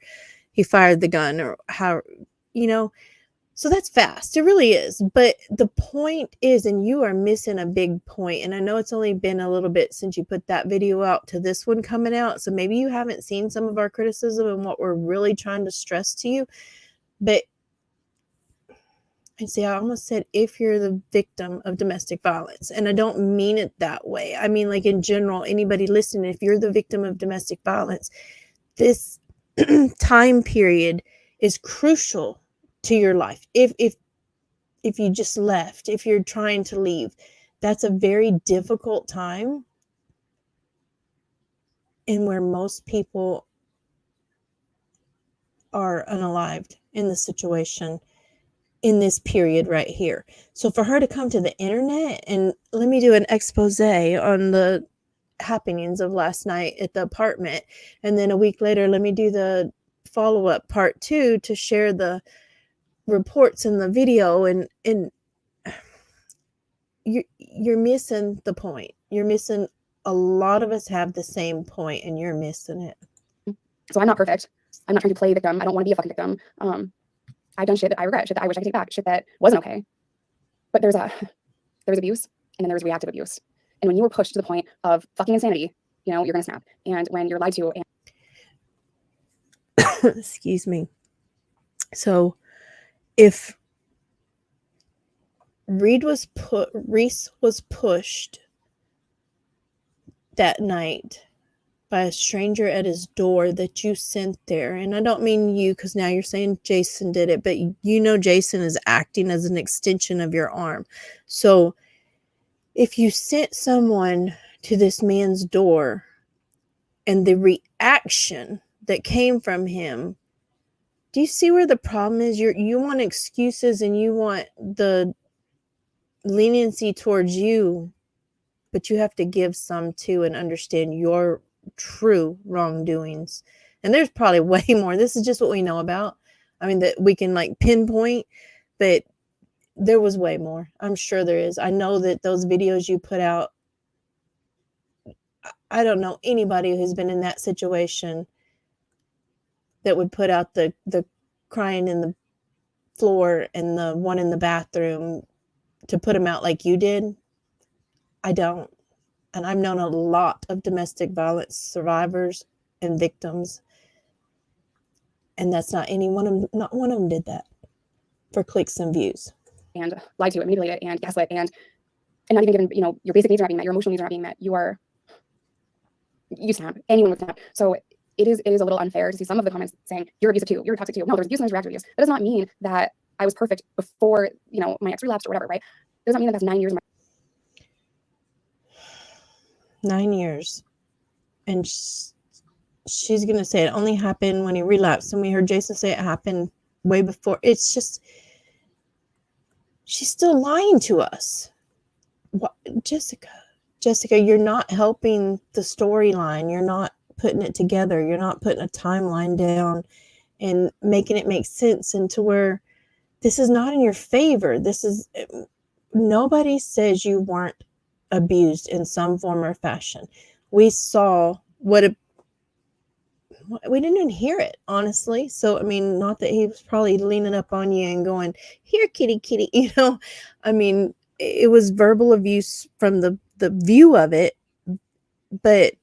he fired the gun, or how, so that's fast. It really is. But the point is, and you are missing a big point, and I know it's only been a little bit since you put that video out to this one coming out, so maybe you haven't seen some of our criticism and what we're really trying to stress to you. But And see, I almost said if you're the victim of domestic violence, and I don't mean it that way. I mean, like in general, anybody listening, if you're the victim of domestic violence, this time period is crucial to your life. If you just left, if you're trying to leave, that's a very difficult time, and where most people are unalived in the situation in this period right here. So for her to come to the internet and let me do an expose on the happenings of last night at the apartment, and then a week later let me do the follow-up part 2 to share the reports and the video, and you're missing the point. You're missing, a lot of us have the same point and you're missing it. So I'm not perfect. I'm not trying to play victim. I don't want to be a fucking victim. I've done shit that I regret, shit that I wish I could take back, shit that wasn't okay. But there was abuse, and then there was reactive abuse. And when you were pushed to the point of fucking insanity, you know, you're gonna snap. And when you're lied to, and excuse me. So if Reese was pushed that night by a stranger at his door that you sent there, and I don't mean you, because now you're saying Jason did it, but you know Jason is acting as an extension of your arm. So if you sent someone to this man's door and the reaction that came from him, do you see where the problem is? You want excuses and you want the leniency towards you, but you have to give some too and understand your true wrongdoings. And there's probably way more. This is just what we know about. I mean, that we can like pinpoint, but there was way more. I'm sure there is. I know that those videos you put out, I don't know anybody who's been in that situation that would put out the crying in the floor and the one in the bathroom to put them out like you did. I don't. And I've known a lot of domestic violence survivors and victims. And that's not not one of them did that for clicks and views. and lied to and manipulated and gaslit and not even given, you know, your basic needs are not being met, your emotional needs are not being met. You snap, anyone would snap. So it is a little unfair to see some of the comments saying you're abusive too, you're toxic too. No, there's abuse and there's reactive abuse. That does not mean that I was perfect before, you know, my ex relapsed or whatever, right? It does not mean that that's 9 years. 9 years. And she's going to say it only happened when he relapsed. And we heard Jason say it happened way before. It's just, she's still lying to us. What, Jessica, you're not helping the storyline. You're not putting it together. You're not putting a timeline down and making it make sense into where this is not in your favor. This is, nobody says you weren't abused in some form or fashion. We saw we didn't even hear it, honestly. So, I mean, not that he was probably leaning up on you and going, here, kitty, kitty, you know, I mean, it was verbal abuse from the view of it, but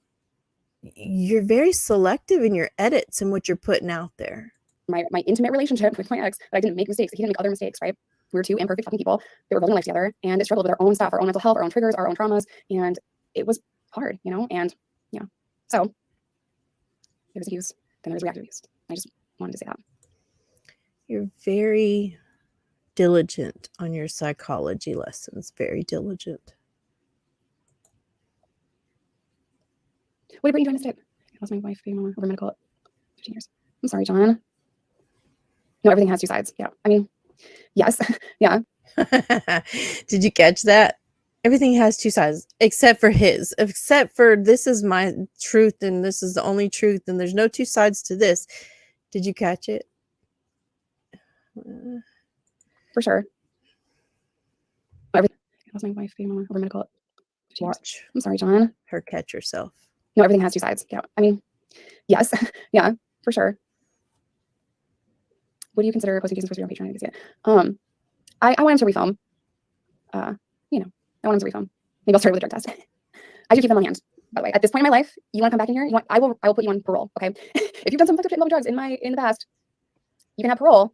you're very selective in your edits and what you're putting out there. My intimate relationship with my ex, that I didn't make mistakes. He didn't make other mistakes, right? We were two imperfect fucking people that were building life together and struggled with our own stuff, our own mental health, our own triggers, our own traumas. And it was hard, you know? And yeah, so there was abuse, then there was reactive abuse. I just wanted to say that. You're very diligent on your psychology lessons, very diligent. What about you trying to stick? I lost my wife being over medical at 15 years. I'm sorry, John. No, everything has two sides. Yeah. I mean, yes. Yeah. Did you catch that? Everything has two sides, except for his, except for this is my truth and this is the only truth and there's no two sides to this. Did you catch it? For sure. Everything. I lost my wife being over medical at 15 years. Watch I'm sorry, John. her catch herself. No, everything has two sides. Yeah. I mean, yes. Yeah, for sure. What do you consider posting Jason's first video on Patreon? I didn't see it. I want him to refilm. You know, I want him to refilm. Maybe I'll start with a drug test. I do keep them on hand, by the way. At this point in my life, you want to come back in here? I will put you on parole. Okay. If you've done some fucked up shit and love drugs in the past, you can have parole.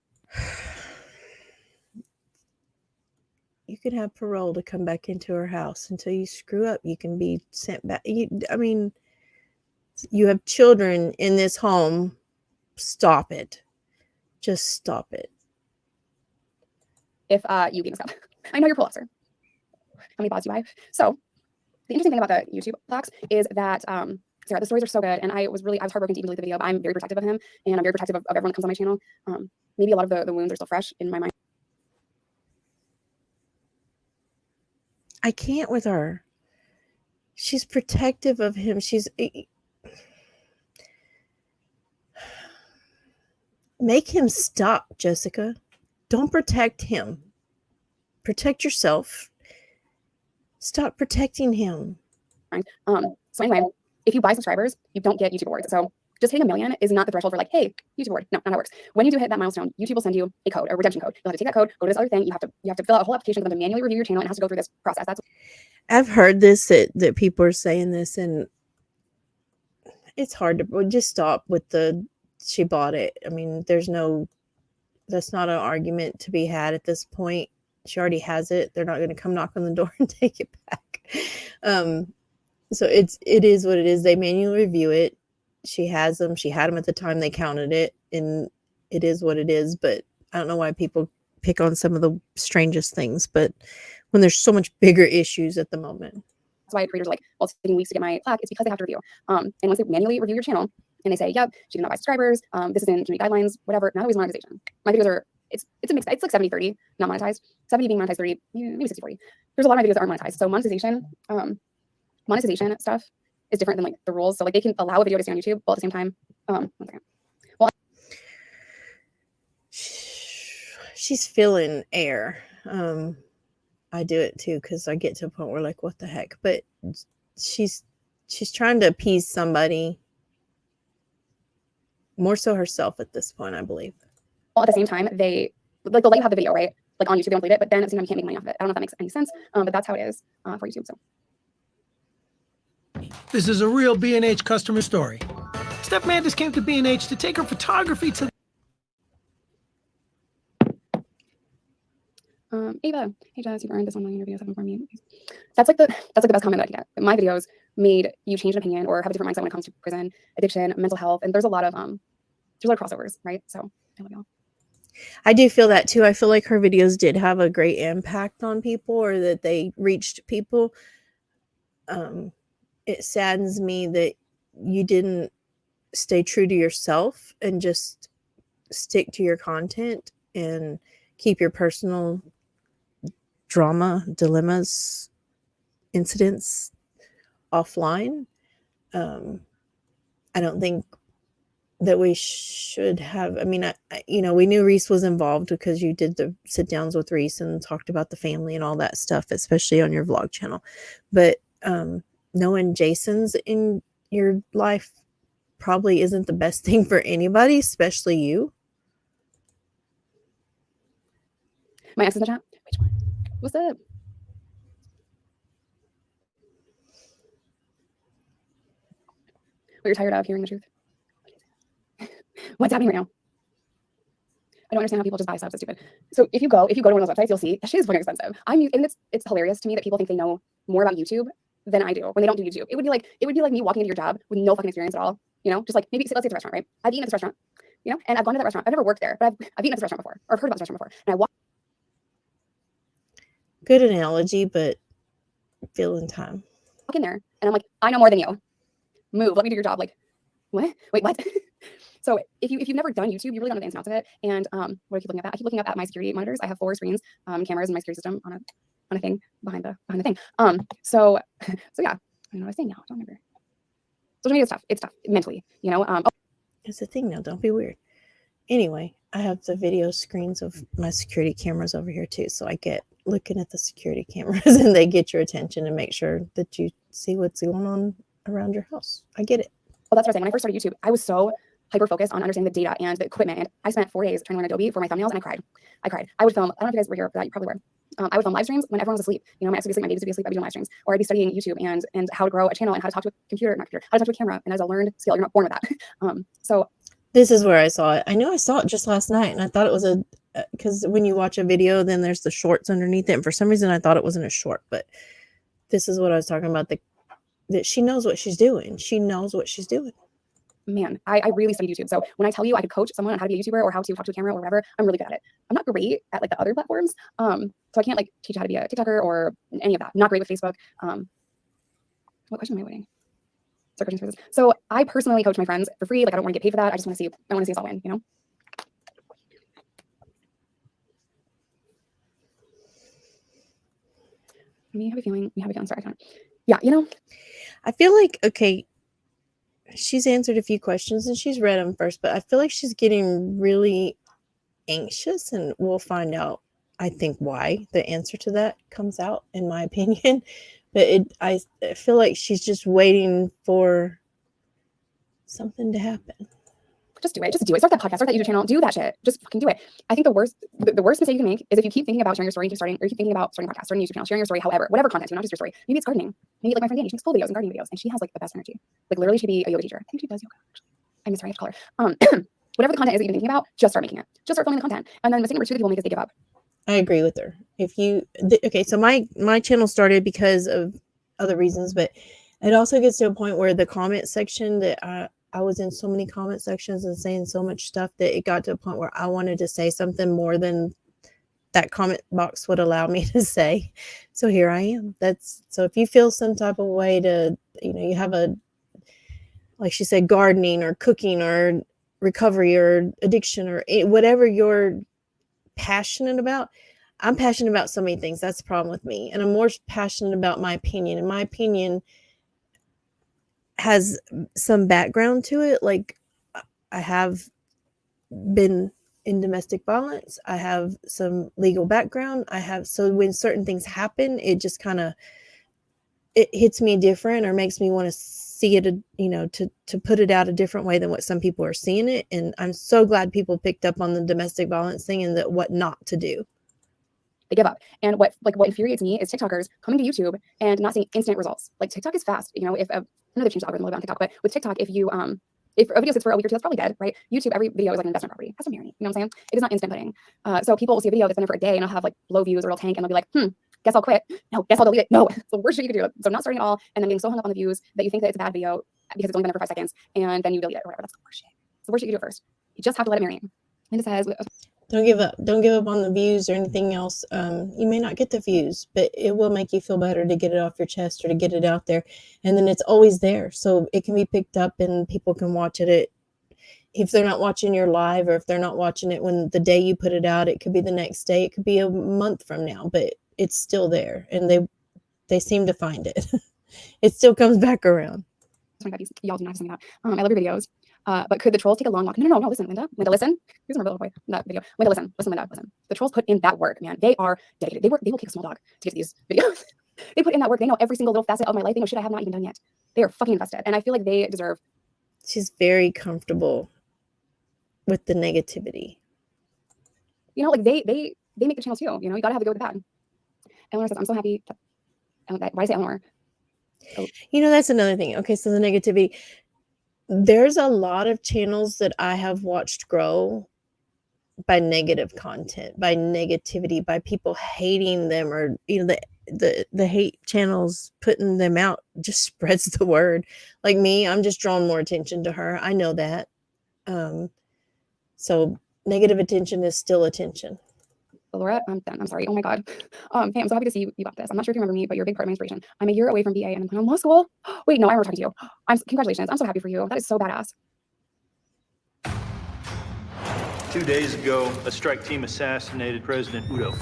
you can have parole to come back into her house. Until you screw up, you can be sent back. I mean, you have children in this home. Stop it. Just stop it. If you beat us up. I know you're a parole officer. How many bots do you buy? So the interesting thing about the YouTube plaques is that Sarah, the stories are so good, and I was heartbroken to even delete the video, but I'm very protective of him, and I'm very protective of everyone that comes on my channel. Maybe a lot of the wounds are still fresh in my mind. I can't with her. She's protective of him. Make him stop, Jessica. Don't protect him. Protect yourself. Stop protecting him. So anyway, if you buy subscribers, you don't get YouTube awards. So just hitting 1 million is not the threshold for like, hey, YouTube award. No, not how it works. When you do hit that milestone, YouTube will send you a code, a redemption code. You'll have to take that code, go to this other thing. You have to fill out a whole application for them to manually review your channel, and it has to go through this process. I've heard this that people are saying this, and it's hard to just stop with she bought it. I mean, that's not an argument to be had at this point. She already has it. They're not going to come knock on the door and take it back. So it is what it is. They manually review it. She has them. She had them at the time they counted it, and it is what it is. But I don't know why people pick on some of the strangest things, but when there's so much bigger issues at the moment. That's why creators are like, well, it's taking weeks to get my plaque. It's because they have to review. And once they manually review your channel and they say, yep, she did not buy subscribers. This is in community guidelines, whatever. Not always monetization. My videos are, it's a mix. It's like 70-30, not monetized. 70 being monetized, 30, maybe 60-40. There's a lot of my videos that aren't monetized. So monetization stuff is different than like the rules. So like they can allow a video to stay on YouTube, while at the same time, one second. Well, she's filling air. I do it too, because I get to a point where like, what the heck? But she's trying to appease somebody, more so herself at this point, I believe. Well, at the same time, they'll let you have the video, right? Like on YouTube, they don't delete it, but then at the same time, you can't make money off of it. I don't know if that makes any sense, but that's how it is for YouTube. So this is a real B&H customer story. Steph Mandis came to B&H to take her photography to Ava, hey Jess, you've earned this 1 million reviews. Have informed me. That's like the best comment that I can get. My videos made you change an opinion or have a different mindset when it comes to prison, addiction, mental health, and there's a lot of crossovers, right? So I love y'all. I do feel that too. I feel like her videos did have a great impact on people, or that they reached people. It saddens me that you didn't stay true to yourself and just stick to your content and keep your personal drama, dilemmas, incidents offline. I don't think that we should have. I mean, we knew Reese was involved because you did the sit downs with Reese and talked about the family and all that stuff, especially on your vlog channel. But knowing Jason's in your life probably isn't the best thing for anybody, especially you. My ex is in the chat. Which one? What's up? Well, you're tired of hearing the truth. What's happening right now? I don't understand how people just buy stuff so stupid. So if you go to one of those websites, you'll see that shit is fucking expensive. And it's hilarious to me that people think they know more about YouTube than I do when they don't do YouTube. It would be like me walking into your job with no fucking experience at all. Just like maybe let's say it's a restaurant, right? I've eaten at this restaurant, and I've gone to that restaurant. I've never worked there, but I've eaten at this restaurant before, or I've heard about this restaurant before. And I walk. Good analogy, but feeling time. Walk in there, and I'm like, I know more than you. Move. Let me do your job. Like, what? Wait, what? So if you've never done YouTube, you really don't know the ins and outs of it. And what I keep looking at? I keep looking up at my security monitors. I have 4 screens, cameras, and my security system on a thing behind the thing. So yeah, I don't know what I was saying now. I don't remember. Social media stuff. It's tough mentally, It's a thing now. Don't be weird. Anyway, I have the video screens of my security cameras over here too. So I get looking at the security cameras and they get your attention and make sure that you see what's going on around your house. I get it. Well, that's what I was saying. When I first started YouTube, I was so hyper focused on understanding the data and the equipment. And I spent 4 days trying to learn Adobe for my thumbnails, and I cried. I would film. I don't know if you guys were here for that. You probably were. I would film live streams when everyone was asleep. My ex would be asleep, my babies would be asleep. I'd be doing live streams, or I'd be studying YouTube and how to grow a channel and how to talk to a computer, how to talk to a camera. And as a learned skill, you're not born with that. So This is where I saw it. I know I saw it just last night, and I thought it was a because when you watch a video, then there's the shorts underneath it, and for some reason I thought it wasn't a short. But this is what I was talking about. That she knows what she's doing. She knows what she's doing. Man, I really study YouTube. So when I tell you I could coach someone on how to be a YouTuber or how to talk to a camera or whatever, I'm really good at it. I'm not great at like the other platforms. So I can't like teach you how to be a TikToker or any of that. Not great with Facebook. What question am I waiting? Start questions for this. So I personally coach my friends for free. Like I don't want to get paid for that. I just want to see us all win, you know? We have a feeling. Sorry, I can't. Yeah, you know, I feel like, okay, she's answered a few questions and she's read them first, but I feel like she's getting really anxious, and we'll find out, I think, why the answer to that comes out, in my opinion. But I feel like she's just waiting for something to happen. just do it. Just do it. Start that podcast, start that YouTube channel, do that shit. Just fucking do it. I think the worst mistake you can make is if you keep thinking about sharing your story, or you keep thinking about starting a podcast, starting a YouTube channel, sharing your story, whatever content, not just your story. Maybe it's gardening. Maybe like my friend Danny, she makes full videos and gardening videos, and she has like the best energy. Like literally, she'd be a yoga teacher. I think she does yoga, actually. I miss her. I have to call her. Whatever the content is that you're thinking about, just start making it. Just start filming the content. And then mistake number 2 that people make is they give up. I agree with her. Okay, so my channel started because of other reasons, but it also gets to a point where the comment section that I was in so many comment sections and saying so much stuff that it got to a point where I wanted to say something more than that comment box would allow me to say. So here I am. So if you feel some type of way to, you have like she said, gardening or cooking or recovery or addiction or whatever you're passionate about. I'm passionate about so many things. That's the problem with me. And I'm more passionate about my opinion. And my opinion has some background to it. Like I have been in domestic violence. I have some legal background. So when certain things happen, it just it hits me different or makes me want to see it, to put it out a different way than what some people are seeing it. And I'm so glad people picked up on the domestic violence thing and what not to do. They give up. And what infuriates me is TikTokers coming to YouTube and not seeing instant results. Like TikTok is fast. If I know they've changed the algorithm a little bit on TikTok, but with TikTok, if a video sits for a week or 2, that's probably dead, right? YouTube, every video is like an investment property. It has some marinate. You know what I'm saying? It is not instant pudding. So people will see a video that's been there for a day and it'll have like low views or it'll tank and they'll be like, guess I'll quit. No, guess I'll delete it. No, it's the worst shit you could do. So not starting at all and then getting so hung up on the views that you think that it's a bad video because it's only been there for 5 seconds and then you delete it or whatever. That's the worst shit. It's the worst shit you can do at first. You just have to let it marinate. Linda says, don't give up. Don't give up on the views or anything else. You may not get the views, but it will make you feel better to get it off your chest or to get it out there. And then it's always there. So it can be picked up and people can watch it. If they're not watching your live or if they're not watching it when the day you put it out, it could be the next day. It could be a month from now, but it's still there. And they seem to find it. It still comes back around. Y'all do not have to sing that. I love your videos. But could the trolls take a long walk? No, listen, Linda. Linda, listen. Here's my little boy. That video. Linda, listen. Listen, Linda, listen. The trolls put in that work, man. They are dedicated. They will kick a small dog to get to these videos. They put in that work. They know every single little facet of my life. They know shit I have not even done yet. They are fucking invested. And I feel like they deserve. She's very comfortable with the negativity. Like they make the channel too. You gotta have the good with the bad. Eleanor says, I'm so happy. Why is it Eleanor? Oh. That's another thing. Okay, so the negativity. There's a lot of channels that I have watched grow by negative content, by negativity, by people hating them, or the hate channels putting them out just spreads the word. Like me, I'm just drawing more attention to her. I know that. So negative attention is still attention. Laura, I'm done. I'm sorry. Oh my God. Hey, I'm so happy to see you got this. I'm not sure if you remember me, but you're a big part of my inspiration. I'm a year away from BA and I'm going to law school. Wait, no, I remember talking to you. Congratulations. I'm so happy for you. That is so badass. 2 days ago, a strike team assassinated President Udo.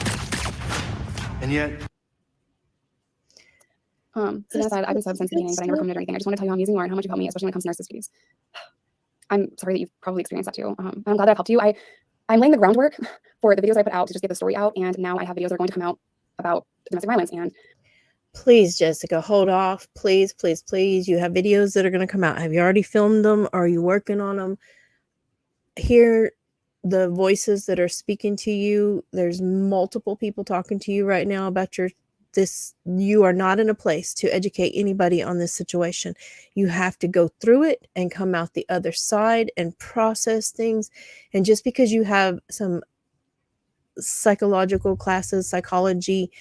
And yet... I've been subbed since the beginning, but I never commented or anything. I just want to tell you how amazing you are and how much you helped me, especially when it comes to nurses' duties. I'm sorry that you've probably experienced that too. I'm glad that I've helped you. I'm laying the groundwork for the videos I put out to just get the story out. And now I have videos that are going to come out about domestic violence. And please, Jessica, hold off. Please, please, please. You have videos that are going to come out. Have you already filmed them? Are you working on them? Hear the voices that are speaking to you. There's multiple people talking to you right now about your you are not in a place to educate anybody on this situation. You have to go through it and come out the other side and process things. And just because you have some psychological classes, psychology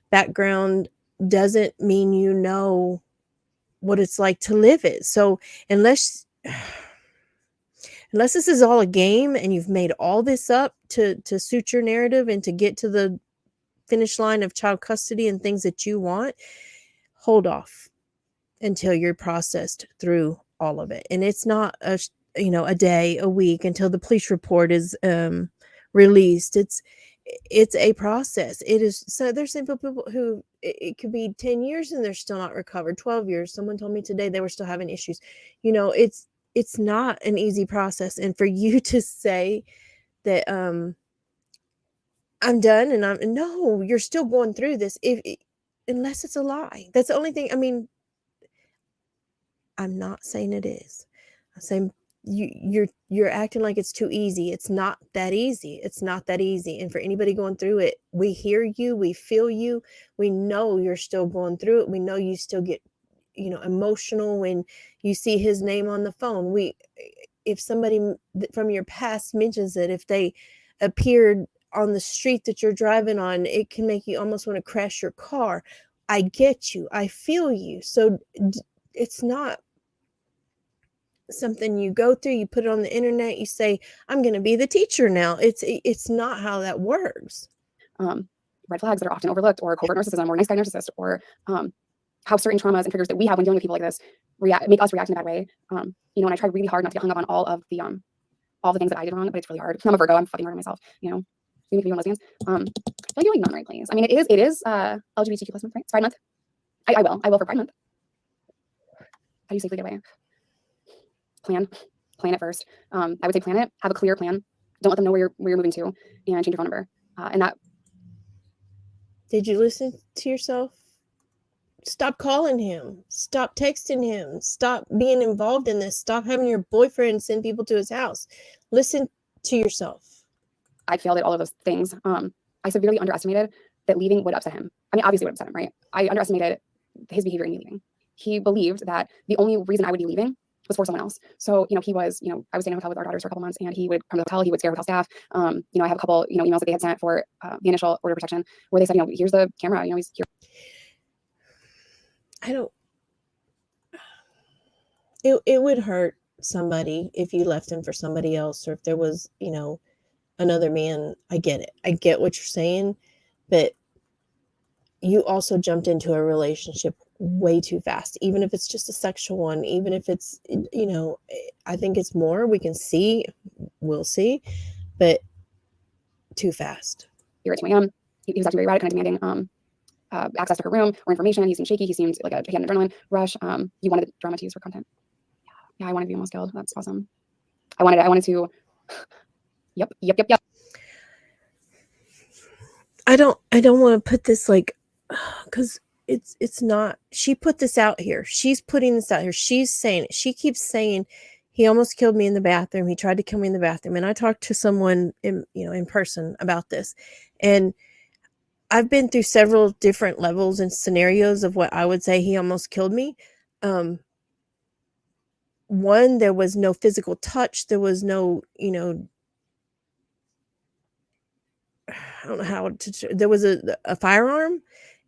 background, doesn't mean you know what it's like to live it. So unless this is all a game and you've made all this up to suit your narrative and to get to the finish line of child custody and things that you want, hold off until you're processed through all of it. And it's not a day, a week until the police report is released. It's a process. It is. So there's some people who it could be 10 years and they're still not recovered. 12 years. Someone told me today they were still having issues. It's not an easy process. And for you to say that I'm done and no, you're still going through this, unless it's a lie. That's the only thing. I mean, I'm not saying it is. I'm saying you're acting like it's too easy. It's not that easy. It's not that easy. And for anybody going through it, we hear you, we feel you, we know you're still going through it. We know you still get, emotional when you see his name on the phone. If somebody from your past mentions it, if they appeared on the street that you're driving on, it can make you almost want to crash your car. I get you. I feel you. So it's not something you go through, you put it on the internet, you say, I'm going to be the teacher now. It's not how that works. Red flags that are often overlooked, or covert narcissism, or nice guy narcissist, or how certain traumas and triggers that we have when dealing with people like this make us react in that way. And I try really hard not to get hung up on all the things that I did wrong, but it's really hard. I'm a Virgo. I'm fucking hard on myself. You make me lesbians. I feel like you're like non right, please. I mean, it is LGBTQ plus month, right? It's Pride Month. I will for Pride Month. How do you safely get away? Plan it first. I would say plan it. Have a clear plan. Don't let them know where you're moving to, and change your phone number. And that. Did you listen to yourself? Stop calling him. Stop texting him. Stop being involved in this. Stop having your boyfriend send people to his house. Listen to yourself. I failed at all of those things. I severely underestimated that leaving would upset him. I mean, obviously it would upset him, right? I underestimated his behavior in me leaving. He believed that the only reason I would be leaving was for someone else. So, he was, I was staying in a hotel with our daughters for a couple months, and he would come to the hotel, he would scare hotel staff. I have a couple, emails that they had sent for the initial order of protection where they said, here's the camera, he's here. It would hurt somebody if you left him for somebody else, or if there was, another man. I get it. I get what you're saying, but you also jumped into a relationship way too fast, even if it's just a sexual one, even if it's, I think it's more, we'll see, but too fast. Here at 2 a.m. He was acting very erratic, kind of demanding access to her room or information. He seemed shaky. He seemed like he had an adrenaline rush. He wanted the drama to use for content. Yeah, I wanted to be almost killed. That's awesome. I wanted to. Yep. I don't want to put this because it's not. She put this out here. She's putting this out here. She's saying it. She keeps saying he almost killed me in the bathroom. He tried to kill me in the bathroom. And I talked to someone in person about this, and I've been through several different levels and scenarios of what I would say he almost killed me. One, there was no physical touch. There was no, I don't know how to, there was a firearm,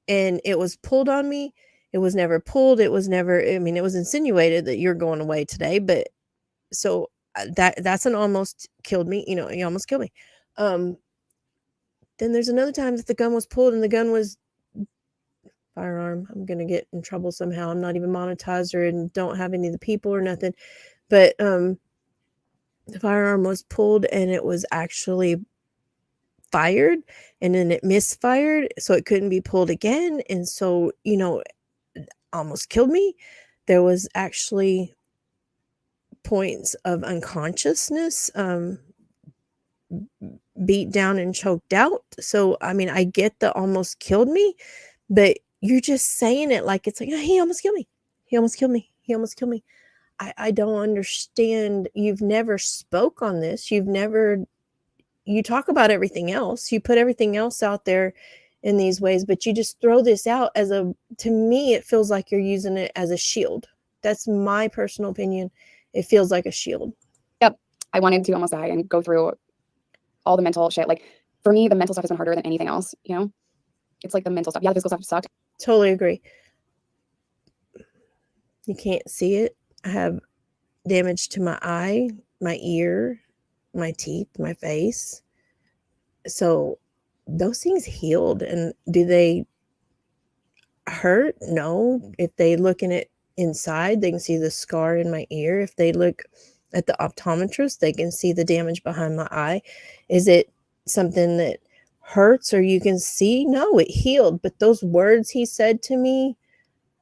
and it was pulled on me. It was never pulled. It was never, it was insinuated that you're going away today, but so that's an almost killed me, he almost killed me. Then there's another time that the gun was pulled, and the gun was firearm. I'm going to get in trouble somehow. I'm not even monetized and don't have any of the people or nothing, but the firearm was pulled, and it was actually fired, and then it misfired, so it couldn't be pulled again. And so, almost killed me. There was actually points of unconsciousness, beat down and choked out. So, I get the almost killed me, but you're just saying it like it's like, oh, he almost killed me. He almost killed me. He almost killed me. I don't understand. You've never spoke on this. You talk about everything else. You put everything else out there in these ways, but you just throw this out as to me, it feels like you're using it as a shield. That's my personal opinion. It feels like a shield. Yep. I wanted to almost die and go through all the mental shit. Like for me, the mental stuff has been harder than anything else, you know? It's like the mental stuff. Yeah, the physical stuff sucked. Totally agree. You can't see it. I have damage to my eye, my ear, my teeth, my face. So those things healed. And do they hurt? No. If they look in it inside, they can see the scar in my ear. If they look at the optometrist, they can see the damage behind my eye. Is it something that hurts or you can see? No, it healed. But those words he said to me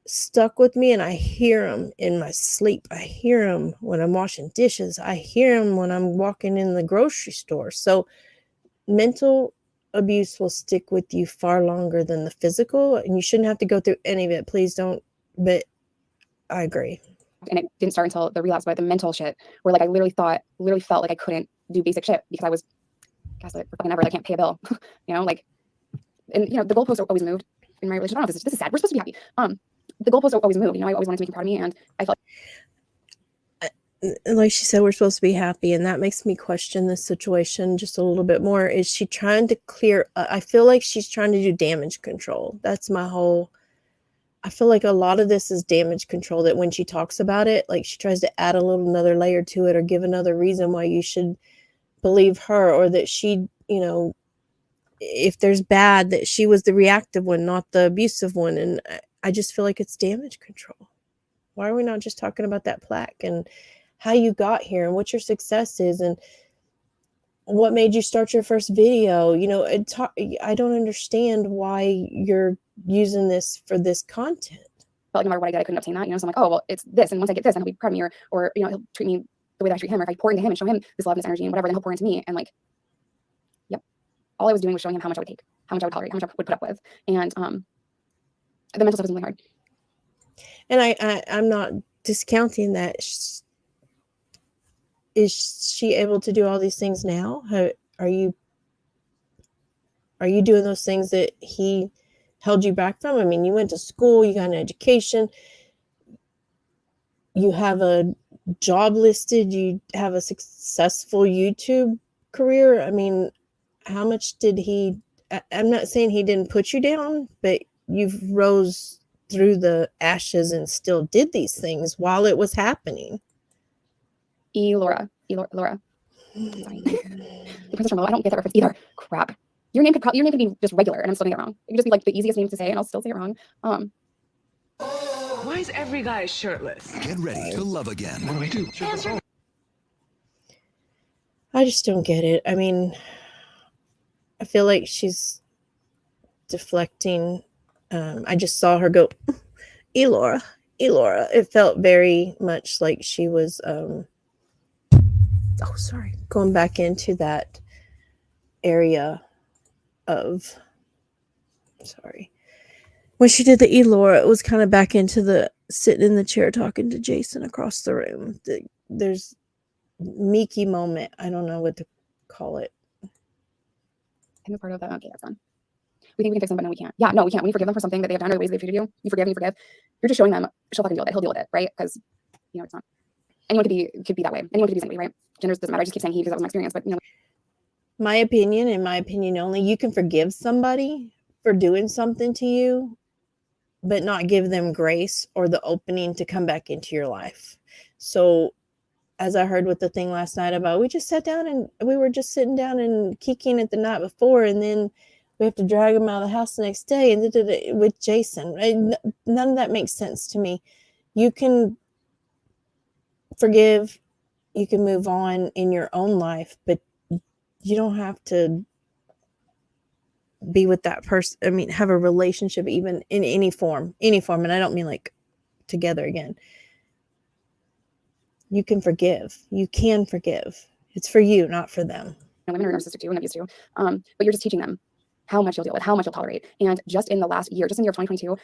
stuck with me, and I hear them in my sleep. I hear them when I'm washing dishes. I hear them when I'm walking in the grocery store. So mental abuse will stick with you far longer than the physical, and you shouldn't have to go through any of it. Please don't. But I agree. And it didn't start until the relapse, but the mental shit where like I literally felt like I couldn't do basic shit because I was gaslit for fucking ever. I can't pay a bill, you know, like, and you know, the goalposts are always moved in my relationship. I don't know if this is sad. We're supposed to be happy. The goalposts are always moved. You know, I always wanted to make him proud of me, and I felt like she said, we're supposed to be happy, and that makes me question this situation just a little bit more. Is she trying to clear? I feel like she's trying to do damage control. That's my whole. I feel like a lot of this is damage control. That when she talks about it, like she tries to add another layer to it, or give another reason why you should believe her, or that she, you know, if there's bad, that she was the reactive one, not the abusive one. And I just feel like it's damage control. Why are we not just talking about that plaque and how you got here and what your success is and what made you start your first video? You know, I don't understand why you're using this for this content. like no matter what I did, I couldn't obtain that. You know, so I'm like, oh well, it's this, and once I get this, then he'll be proud of me, or you know, he'll treat me the way that I treat him, or if I pour into him and show him this love and this energy and whatever, then he'll pour into me. And like, yep, all I was doing was showing him how much I would take, how much I would tolerate, how much I would put up with, and the mental stuff is really hard. And I'm not discounting that. Is she able to do all these things now? Are you doing those things that he held you back from? I mean, you went to school, you got an education, you have a job listed, you have a successful YouTube career. I mean, how much did he, I'm not saying he didn't put you down, but you've rose through the ashes and still did these things while it was happening. Laura. The Princess Charlotte. I don't get that reference either. Crap. Your name could be just regular, and I'm still getting it wrong. It could just be like the easiest name to say, and I'll still say it wrong. Why is every guy shirtless? Get ready to love again. What do we do? I just don't get it. I mean, I feel like she's deflecting. I just saw her go, Elora. It felt very much like she was, going back into that area of, when she did the Elora, it was kind of back into the sitting in the chair talking to Jason across the room. There's Miki moment. I don't know what to call it. I'm a part of that. Okay, that's fine. We think we can fix them, but no, we can't. Yeah, no, we can't. When you forgive them for something that they have done or the ways they've treated you, you forgive. You're just showing them she'll fucking deal with it. He'll deal with it, right? Because you know it's not. Anyone could be that way. Anyone could be somebody, right? Gender doesn't matter. I just keep saying he because that was my experience, but you know. My opinion, in my opinion only, you can forgive somebody for doing something to you, but not give them grace or the opening to come back into your life. So as I heard with the thing last night about, we just sat down and we were just sitting down and kicking it the night before, and then we have to drag him out of the house the next day and did it with Jason. None of that makes sense to me. You can forgive, you can move on in your own life, but you don't have to be with that person. I mean, have a relationship even in any form. And I don't mean like together again. You can forgive. It's for you, not for them. Women are narcissistic too and abused too. But you're just teaching them how much you'll deal with, how much you'll tolerate. And just in the last year, just in the year of 2022.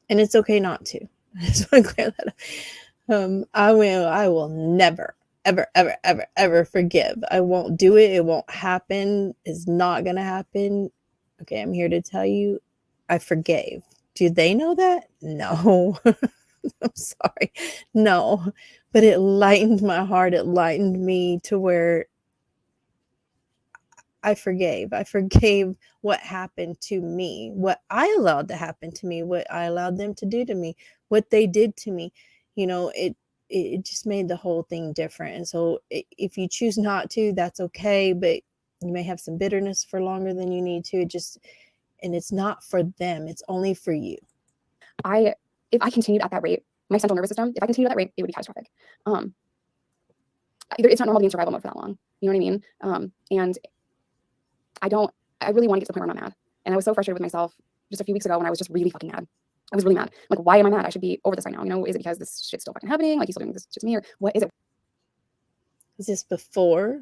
And it's okay not to. I just want to clear that up. I will never, ever forgive. I won't do it. It won't happen. It's not going to happen. Okay, I'm here to tell you I forgave. Do they know that? No. I'm sorry. No. But it lightened my heart. It lightened me to where I forgave. I forgave what happened to me, what I allowed to happen to me, what I allowed them to do to me, what they did to me. You know, it just made the whole thing different. And so if you choose not to, that's okay, but you may have some bitterness for longer than you need to. And it's not for them. It's only for you. If I continued at that rate, my central nervous system, if I continued at that rate, it would be catastrophic. It's not normal to be in survival mode for that long. You know what I mean? And I really want to get to the point where I'm not mad. And I was so frustrated with myself just a few weeks ago when I was just really fucking mad. I was really mad. I'm like, why am I mad? I should be over this right now. You know, is it because this shit's still fucking happening? Like, he's still doing this shit to me, or what is it? Is this before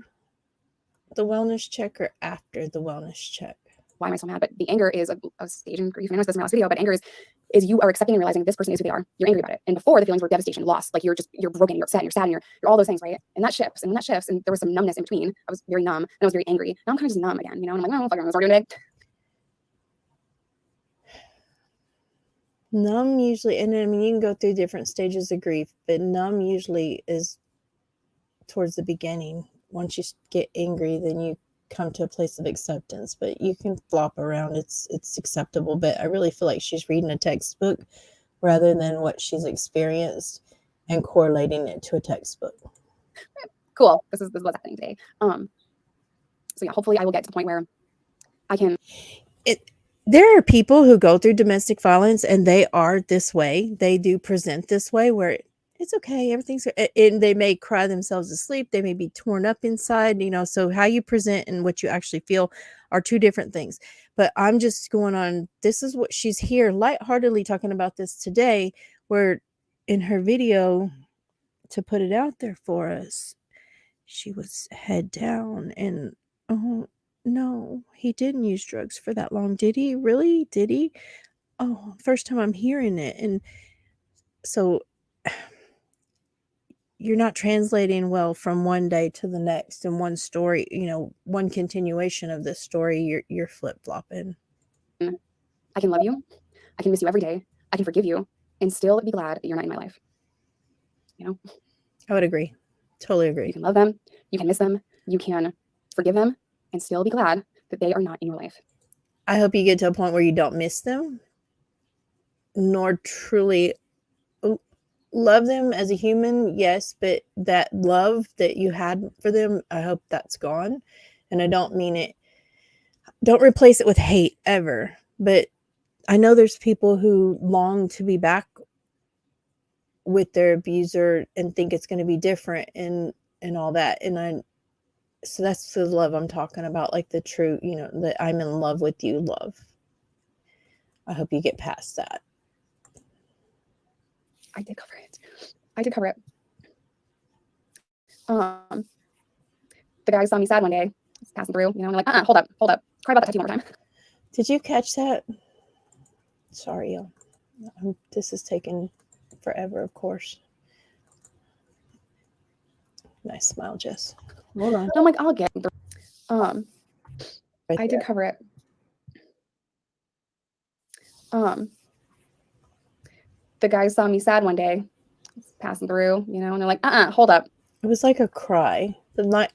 the wellness check or after the wellness check? Why am I so mad? But the anger is a stage in grief. I know it's this in my last video, but anger is you are accepting and realizing this person is who they are. You're angry about it. And before, the feelings were devastation, loss. Like you're broken, you're upset, you're sad, and you're all those things, right? And that shifts. And when that shifts, and there was some numbness in between, I was very numb and I was very angry. Now I'm kind of just numb again, you know? And I'm like, oh, fuck, I'm sorry today. Numb usually, and I mean, you can go through different stages of grief, but numb usually is towards the beginning. Once you get angry, then you come to a place of acceptance, but you can flop around. It's acceptable, but I really feel like she's reading a textbook rather than what she's experienced and correlating it to a textbook. Cool. This is what's happening today. So yeah, hopefully I will get to the point where I can. There are people who go through domestic violence and they are this way. They do present this way where it's okay. Everything's, and they may cry themselves to sleep. They may be torn up inside, you know, so how you present and what you actually feel are two different things. But I'm just going on. This is what she's here lightheartedly talking about this today, where in her video to put it out there for us, she was head down and, oh, no, he didn't use drugs for that long. Did he? Really? Did he? Oh, first time I'm hearing it. And so you're not translating well from one day to the next and one story, you know, one continuation of this story, you're flip-flopping. I can love you. I can miss you every day. I can forgive you and still be glad that you're not in my life. You know? I would agree. Totally agree. You can love them. You can miss them. You can forgive them and still be glad that they are not in your life. I hope you get to a point where you don't miss them, nor truly love them as a human, yes, but that love that you had for them, I hope that's gone. And I don't mean it, don't replace it with hate ever. But I know there's people who long to be back with their abuser and think it's going to be different and all that. And so that's the love I'm talking about, like the true, you know, that I'm in love with you love. I hope you get past that. I did cover it. The guy saw me sad one day, passing through, you know, and I'm like, hold up. Cry about that tattoo one more time. Did you catch that? Sorry, y'all. This is taking forever, of course. Nice smile, Jess. Hold on. I'm like, I'll get Right I did there. cover it. The guy saw me sad one day, passing through, you know, and they're like, hold up. It was like a cry, but not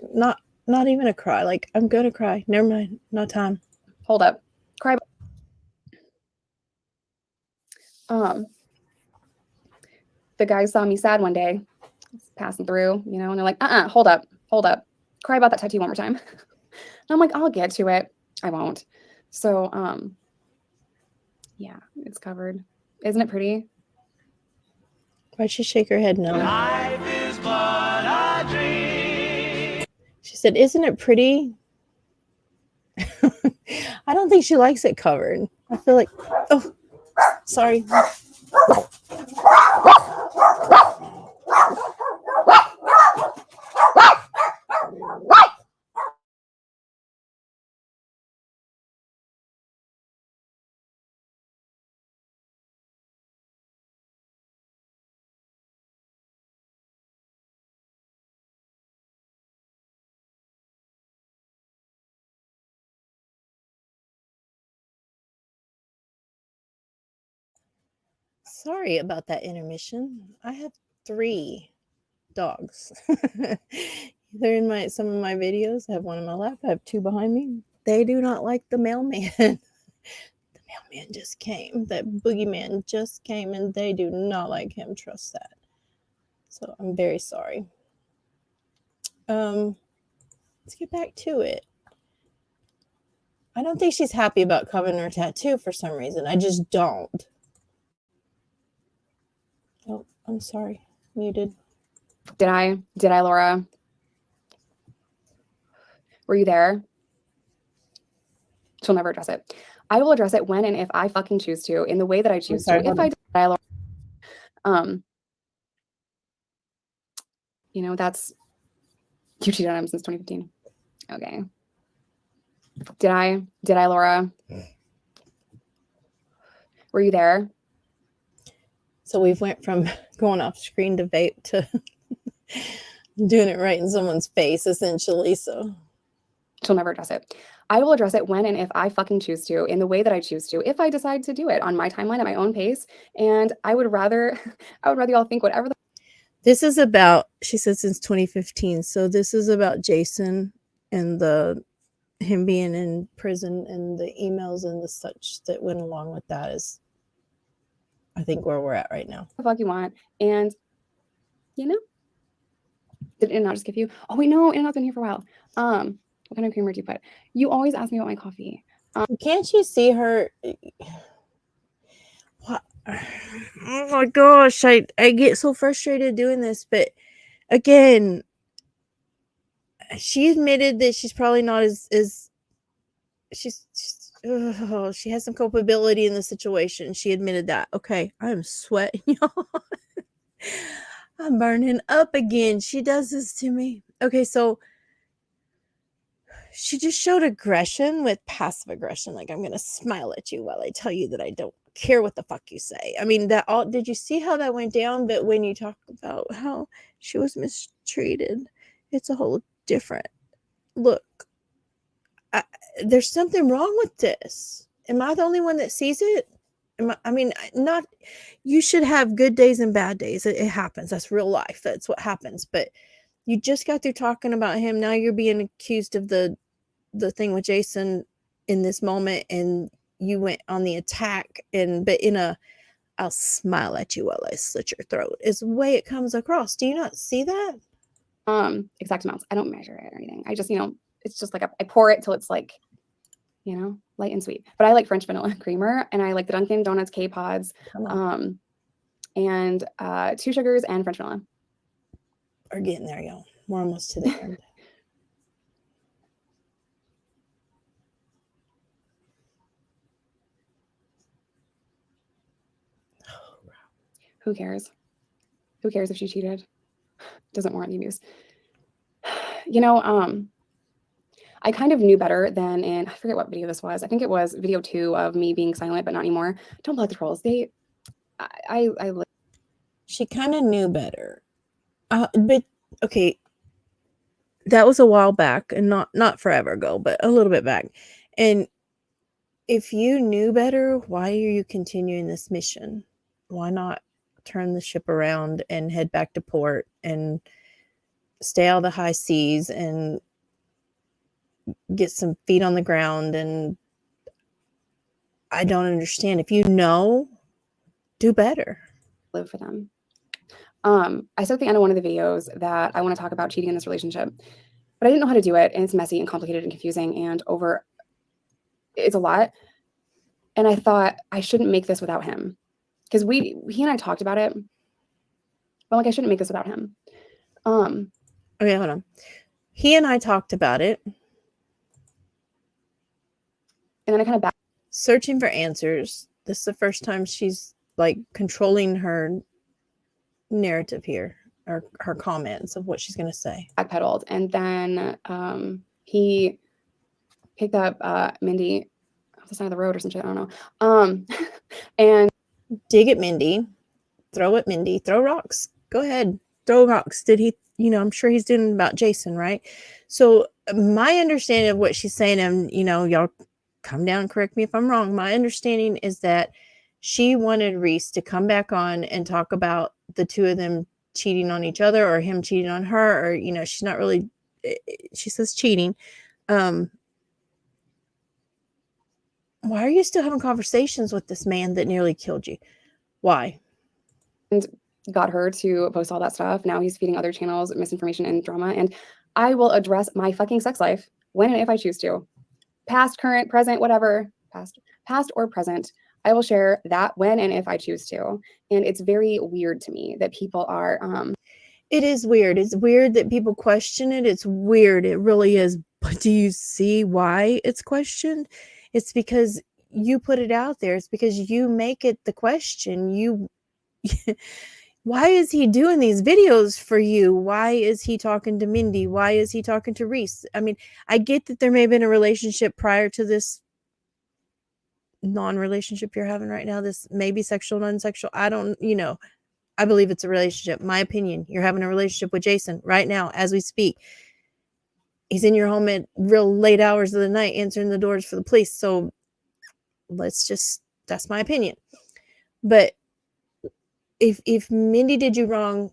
even a cry. Like, I'm gonna cry. Never mind. No time. Hold up. Cry. The guy saw me sad one day, passing through, you know, and they're like, hold up. Cry about that tattoo one more time. And I'm like, I'll get to it. I won't. So, yeah, it's covered. Isn't it pretty? Why'd she shake her head no? Life is but a dream. She said, isn't it pretty? I don't think she likes it covered. I feel like, oh, sorry. Sorry about that intermission. I have 3 dogs. They're in some of my videos. I have one in my lap. I have 2 behind me. They do not like the mailman. The mailman just came. That boogeyman just came, and they do not like him. Trust that. So I'm very sorry. Let's get back to it. I don't think she's happy about covering her tattoo for some reason. I just don't. Oh, I'm sorry. Muted. Did I, Laura? Were you there? She'll never address it. I will address it when and if I fucking choose to, in the way that I choose sorry, to. If I, Laura, you know, that's, you cheated on him since 2015. Okay. Did I, Laura? Were you there? So we've went from going off screen to vape to doing it right in someone's face, essentially. So she'll never address it. I will address it when and if I fucking choose to, in the way that I choose to, if I decide to do it on my timeline at my own pace. And I would rather y'all think whatever the this is about, she said, since 2015. So this is about Jason and him being in prison and the emails and the such that went along with that is, I think, where we're at right now. fuck you want. And, you know, did In-N-Out just give you? Oh, wait, no, In-N-Out's been here for a while. What kind of creamer do you put? You always ask me about my coffee. Can't you see her? What? Oh my gosh, I get so frustrated doing this, but again, she admitted that she's probably not she has some culpability in the situation. She admitted that. Okay, I'm sweating, y'all. I'm burning up again. She does this to me. Okay, so she just showed aggression with passive aggression. Like, I'm gonna smile at you while I tell you that I don't care what the fuck you say. I mean, that all, did you see how that went down? But when you talk about how she was mistreated, it's a whole different look. There's something wrong with this. Am I the only one that sees it? Not, you should have good days and bad days. It happens. That's real life. That's what happens. But you just got through talking about him. Now you're being accused of the thing with Jason in this moment, and you went on the attack, but in a, I'll smile at you while I slit your throat is the way it comes across. Do you not see that? Exact amounts. I don't measure it or anything. I just, you know, it's just like I pour it till it's like, you know, light and sweet. But I like French vanilla creamer, and I like the Dunkin' Donuts K-Pods, and 2 sugars and French vanilla. We're getting there, y'all. We're almost to the end. Who cares? Who cares if she cheated? Doesn't warrant the abuse. You know, I kind of knew better than in, I forget what video this was. I think it was video 2 of me being silent, but not anymore. Don't block the trolls. She kind of knew better. But okay, that was a while back, and not forever ago, but a little bit back. And if you knew better, why are you continuing this mission? Why not turn the ship around and head back to port and stay out of the high seas and get some feet on the ground? And I don't understand. If you know, do better. Live for them. I said at the end of one of the videos that I want to talk about cheating in this relationship, but I didn't know how to do it, and it's messy and complicated and confusing and it's a lot. And I thought I shouldn't make this without him, because he and I talked about it, but like, I shouldn't make this without him. Okay, hold on. He and I talked about it, and then I kind of searching for answers. This is the first time she's like controlling her narrative here, or her comments of what she's going to say. Backpedaled, and then he picked up Mindy off the side of the road or some shit. I don't know. And dig at Mindy, throw at Mindy, throw rocks. Go ahead, throw rocks. Did he? You know, I'm sure he's doing about Jason, right? So my understanding of what she's saying, and you know, y'all come down and correct me if I'm wrong. My understanding is that she wanted Reese to come back on and talk about the two of them cheating on each other, or him cheating on her, or, you know, she's not really, she says cheating. Why are you still having conversations with this man that nearly killed you? Why? And got her to post all that stuff. Now he's feeding other channels misinformation and drama. And I will address my fucking sex life when and if I choose to. Past, current, present, whatever. Past or present. I will share that when and if I choose to. And it's very weird to me that people are it is weird. It's weird that people question it. It's weird. It really is. But do you see why it's questioned? It's because you put it out there. It's because you make it the question. Why is he doing these videos for you? Why is he talking to Mindy? Why is he talking to Reese? I mean, I get that there may have been a relationship prior to this non-relationship you're having right now, this maybe sexual, non-sexual. I don't, you know, I believe it's a relationship. My opinion, you're having a relationship with Jason right now as we speak. He's in your home at real late hours of the night answering the doors for the police. So that's my opinion. But if Mindy did you wrong,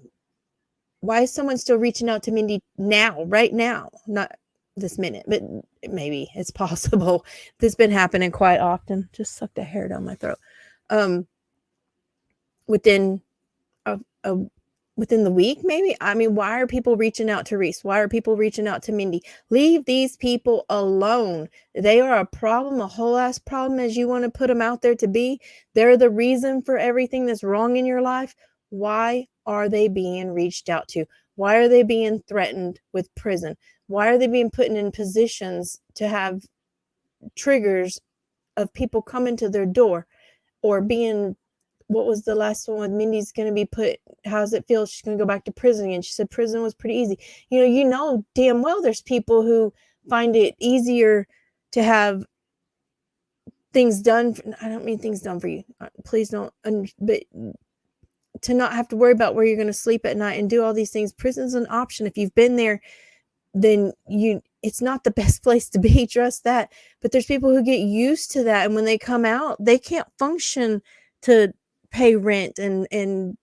why is someone still reaching out to Mindy now, right now? Not this minute, but maybe it's possible. This has been happening quite often. Just sucked a hair down my throat. Within the week, maybe. I mean, why are people reaching out to Reese? Why are people reaching out to Mindy? Leave these people alone. They are a problem, a whole ass problem, as you want to put them out there to be. They're the reason for everything that's wrong in your life. Why are they being reached out to? Why are they being threatened with prison? Why are they being put in positions to have triggers of people coming to their door, or being, what was the last one with Mindy's going to be put, how does it feel? She's going to go back to prison. And she said prison was pretty easy. You know damn well there's people who find it easier to have things done. I don't mean things done for you. Please don't. But to not have to worry about where you're going to sleep at night and do all these things. Prison's an option. If you've been there, then it's not the best place to be. Trust that. But there's people who get used to that. And when they come out, they can't function to pay rent and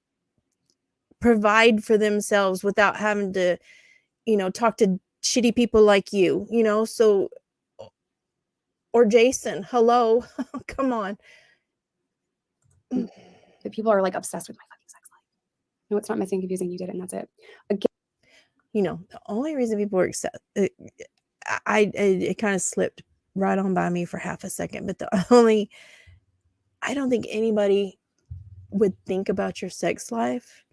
provide for themselves without having to, talk to shitty people like you, so, or Jason, hello, come on. The people are like obsessed with my fucking sex life. No, it's not messy and confusing. You did it and that's it. Again, the only reason people were it kind of slipped right on by me for half a second, but I don't think anybody would think about your sex life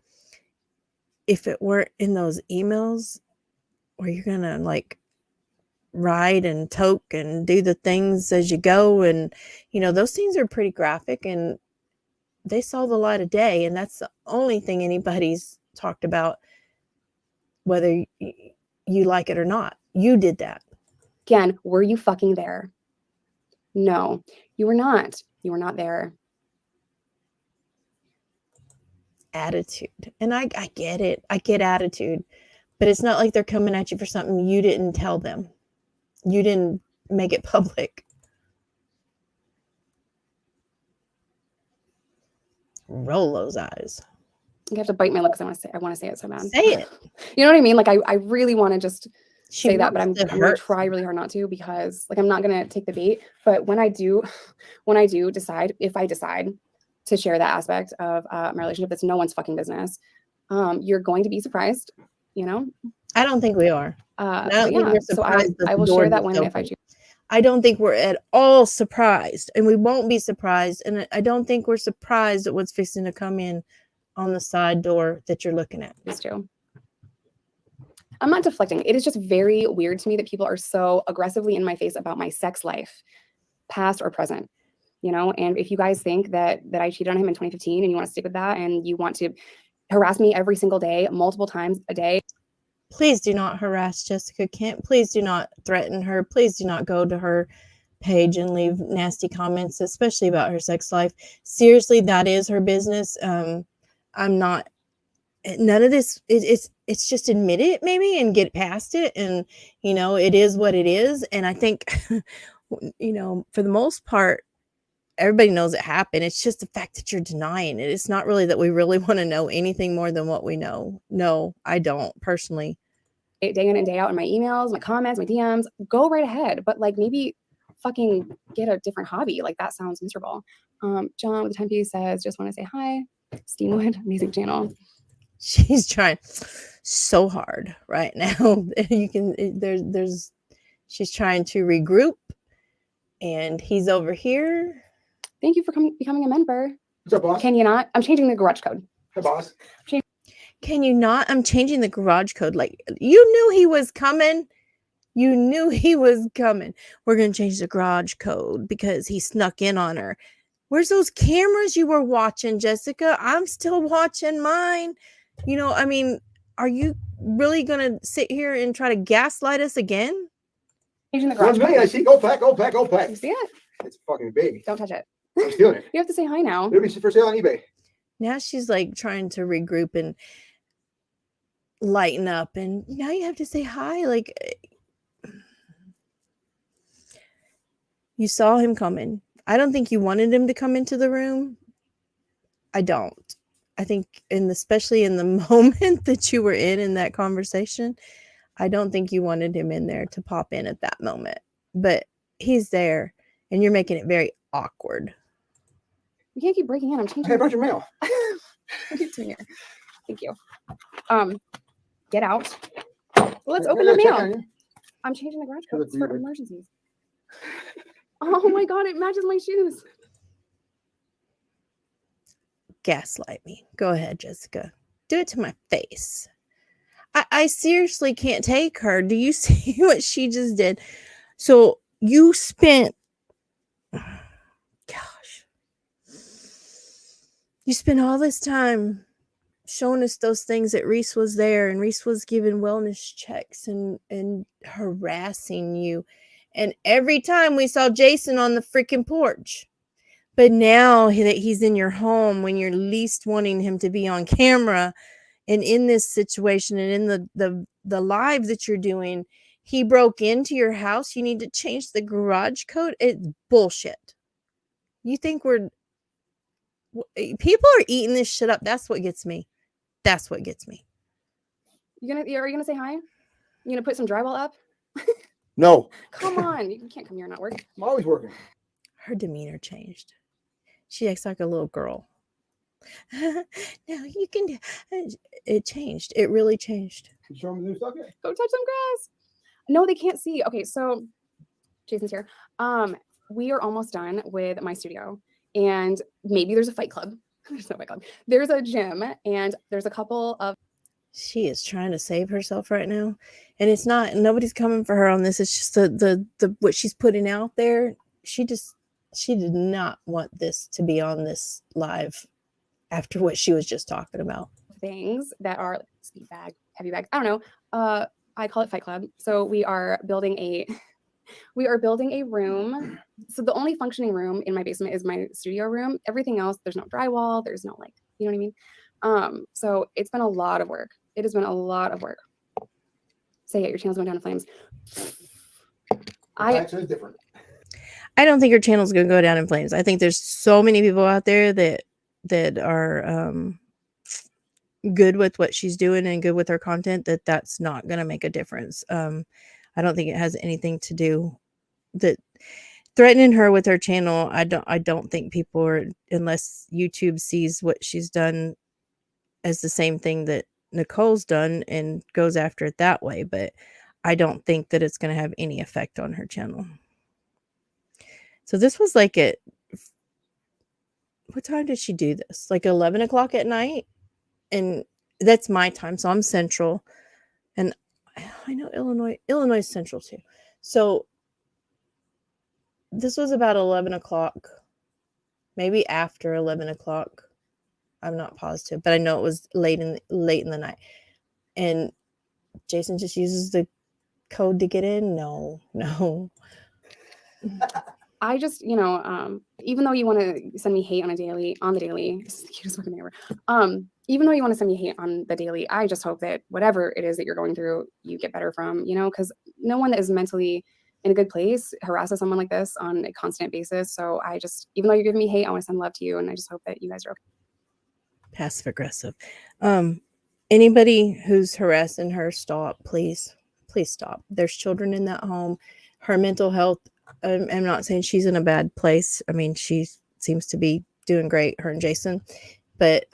if it weren't in those emails where you're gonna like ride and toke and do the things as you go, and those things are pretty graphic and they saw the light of day, and that's the only thing anybody's talked about, whether you like it or not. You did that. Again, were you fucking there? No, you were not. You were not there. Attitude. And I get it. I get attitude. But it's not like they're coming at you for something you didn't tell them. You didn't make it public. Roll those eyes. You have to bite my lip because I want to say it so bad. Say it. You know what I mean? Like I really want to just say that, but I'm to going to try really hard not to, because like I'm not going to take the bait. But when I do decide, if I decide to share that aspect of my relationship, that's no one's fucking business, you're going to be surprised. I don't think we are. I don't think we're surprised. So I will share that when and if I choose. I don't think we're at all surprised, and we won't be surprised. And I don't think we're surprised at what's fixing to come in on the side door that you're looking at. Please do. I'm not deflecting. It is just very weird to me that people are so aggressively in my face about my sex life, past or present. And if you guys think that I cheated on him in 2015 and you want to stick with that and you want to harass me every single day, multiple times a day. Please do not harass Jessica Kent. Please do not threaten her. Please do not go to her page and leave nasty comments, especially about her sex life. Seriously, that is her business. I'm not, none of this, it's just admit it maybe and get past it. And, it is what it is. And I think, for the most part, everybody knows it happened. It's just the fact that you're denying it. It's not really that we really want to know anything more than what we know. No, I don't personally. Day in and day out in my emails, my comments, my DMs, go right ahead. But like maybe fucking get a different hobby. Like that sounds miserable. John with the 10 piece says, just want to say hi. Steamwood, amazing channel. She's trying so hard right now. You can she's trying to regroup, and he's over here. Thank you for becoming a member. What's up, boss? Can you not? I'm changing the garage code. Hey, boss. Can you not? I'm changing the garage code. Like, you knew he was coming. You knew he was coming. We're going to change the garage code because he snuck in on her. Where's those cameras you were watching, Jessica? I'm still watching mine. You know, I mean, are you really going to sit here and try to gaslight us again? Changing the garage code. I see. Go pack. You see it? It's a fucking baby. Don't touch it. I'm stealing it. You have to say hi now. It'll be for sale on eBay. Now she's like trying to regroup and lighten up. And now you have to say hi. Like, you saw him coming. I don't think you wanted him to come into the room. I don't. I think, especially in the moment that you were in that conversation, I don't think you wanted him in there to pop in at that moment. But he's there, and you're making it very awkward. You can't keep breaking in. I'm changing. Hey, I brought your mail. What are you doing here? Thank you. Get out. Well, let's open the mail. I'm changing the garage code for emergencies. Oh my god, it matches my shoes. Gaslight me. Go ahead, Jessica. Do it to my face. I seriously can't take her. Do you see what she just did? So you spent, gosh, you spent all this time showing us those things that Reese was there, and Reese was giving wellness checks and harassing you. And every time we saw Jason on the freaking porch. But now that he's in your home, when you're least wanting him to be on camera and in this situation and in the live that you're doing, he broke into your house. You need to change the garage code. It's bullshit. You think people are eating this shit up. That's what gets me. That's what gets me. Are you gonna say hi? You gonna put some drywall up? No. Come on. You can't come here and not work. I'm always working. Her demeanor changed. She acts like a little girl. No, you can do it. Changed. It really changed. You show them the new stuff yet? Go touch some grass. No, they can't see. Okay, so Jason's here. We are almost done with my studio, and maybe there's a fight club. There's no fight club. There's a gym, and there's a couple of. She is trying to save herself right now, and it's not. Nobody's coming for her on this. It's just the what she's putting out there. She did not want this to be on this live after what she was just talking about. Things that are like speed bag, heavy bag. I don't know. I call it Fight Club. So we are building a room. So the only functioning room in my basement is my studio room. Everything else, there's no drywall. There's no you know what I mean? So it's been a lot of work. It has been a lot of work. Say it, your channel's going down in flames. It's different. I don't think her channel's going to go down in flames. I think there's so many people out there that are good with what she's doing and good with her content that's not going to make a difference. I don't think it has anything to do that threatening her with her channel. I don't think people are, unless YouTube sees what she's done as the same thing that Nicole's done and goes after it that way. But I don't think that it's going to have any effect on her channel. So this was like at, what time did she do this? Like 11 o'clock at night? And that's my time. So I'm Central. And I know Illinois is Central too. So this was about 11 o'clock, maybe after 11 o'clock. I'm not positive, but I know it was late in the night. And Jason just uses the code to get in. No. I just, even though you want to send me hate on the daily, this is the cutest fucking thing ever. Even though you want to send me hate on the daily, I just hope that whatever it is that you're going through, you get better from, because no one that is mentally in a good place harasses someone like this on a constant basis. So I just, even though you're giving me hate, I want to send love to you, and I just hope that you guys are okay. Passive aggressive. Anybody who's harassing her, stop, please. Please stop. There's children in that home. Her mental health, I'm not saying she's in a bad place. I mean, she seems to be doing great, her and Jason. But,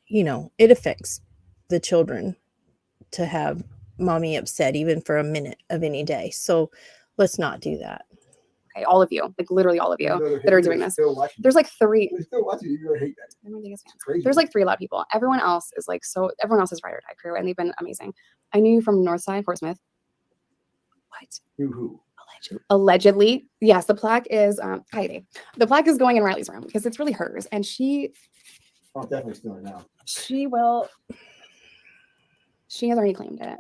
you know, it affects the children to have mommy upset even for a minute of any day. So let's not do that. Okay, all of you, like literally all of you that are doing this. There's like 3. They're still watching you. You're gonna hate that. They're my biggest fans. Crazy. There's like 3 loud people. Everyone else is like, so everyone else is ride or die crew, and they've been amazing. I knew you from Northside, Fort Smith. What? Who? Allegedly, yes. The plaque is Heidi. The plaque is going in Riley's room because it's really hers, and she Oh, definitely stealing now. she will. She has already claimed it.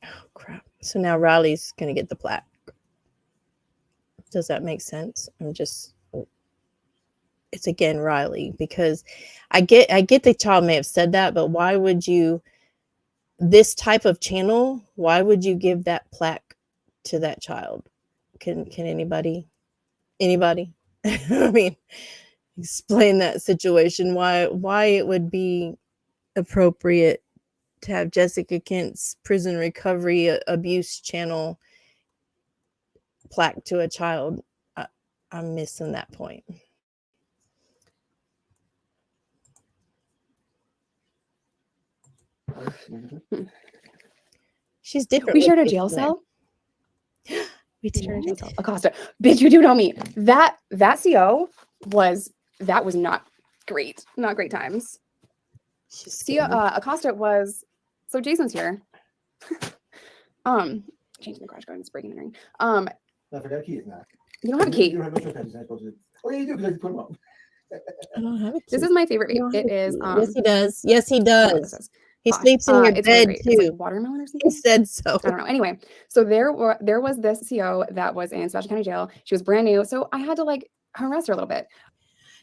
Oh, crap. So now Riley's going to get the plaque. Does that make sense? It's again Riley, because I get the child may have said that, but why would you, this type of channel, why would you give that plaque to that child? Can anybody I mean, explain that situation, why it would be appropriate to have Jessica Kent's prison recovery abuse channel plaque to a child. I'm missing that point. She's different. We shared a with jail this cell. We did. Shared a jail cell. Acosta, bitch, you do know me. That CO was not great. Not great times. Acosta was, so Jason's here. Changing the crash guard and breaking and entering. I forgot a key. Now. You don't have a key. You don't have no trip patches. Oh yeah, you do, because I put them up. I don't have a key. This is my favorite. I don't have It a is. key. Yes, he does. Yes, he does. He Gosh, sleeps in your it's really bed great. It's too. like watermelon or something. He said so. I don't know. Anyway, so there was this CO that was in Sebastian County Jail. She was brand new, so I had to like harass her a little bit.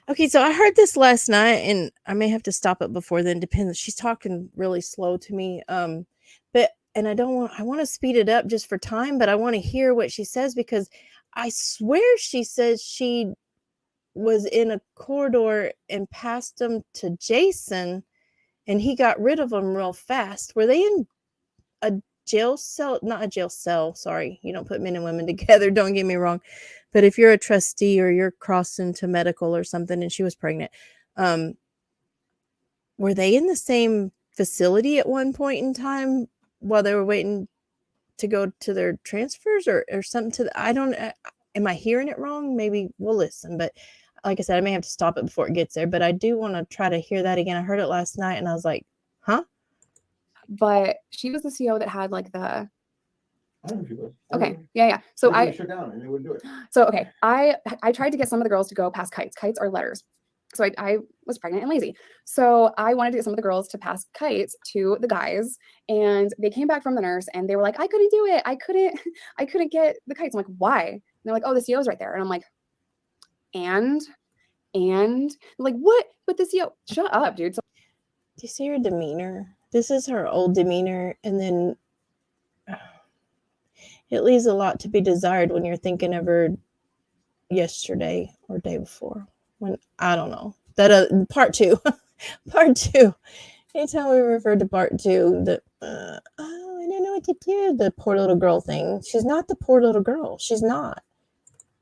Okay, so I heard this last night, and I may have to stop it before then. Depends. She's talking really slow to me. But I want to speed it up just for time, but I want to hear what she says, because I swear she says she was in a corridor and passed them to Jason, and he got rid of them real fast. Were they in a jail cell? Not a jail cell. Sorry, you don't put men and women together. Don't get me wrong. But if you're a trustee or you're crossing to medical or something, and she was pregnant, were they in the same facility at one point in time while they were waiting to go to their transfers or something? Am I hearing it wrong? Maybe we'll listen. But like I said, I may have to stop it before it gets there. But I do want to try to hear that again. I heard it last night, and I was like, huh? But she was the CO that had like the. I don't know if she was. Okay. Yeah. So They shut down and they wouldn't do it. So okay, I tried to get some of the girls to go pass kites. Kites are letters. So I was pregnant and lazy. So I wanted to get some of the girls to pass kites to the guys, and they came back from the nurse and they were like, I couldn't do it. I couldn't get the kites. I'm like, why? And they're like, oh, the CO's right there. And I'm like, and they're like, what? But the CO, shut up, dude. So Do you see her demeanor? This is her old demeanor, and then it leaves a lot to be desired when you're thinking of her yesterday or day before. When I don't know that part 2, part 2. Anytime we refer to part 2, the I don't know what to do. The poor little girl thing. She's not the poor little girl. She's not.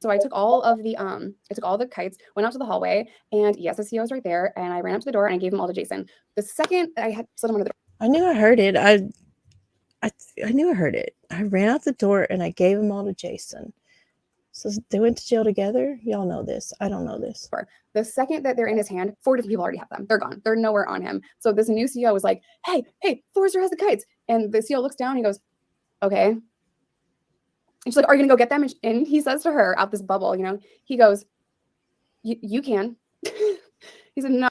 So I took all the kites, went out to the hallway, and yes, the CO was right there. And I ran up to the door and I gave them all to Jason. The second I had slid them under the door. I knew I heard it. I knew I heard it. I ran out the door and I gave them all to Jason. So they went to jail together. Y'all know this. I don't know this. The second that they're in his hand, 4 different people already have them. They're gone. They're nowhere on him. So this new CO was like, hey, Forrester has the kites. And the CO looks down and he goes, okay. And she's like, are you going to go get them? And he says to her out this bubble, he goes, you can. He said, no.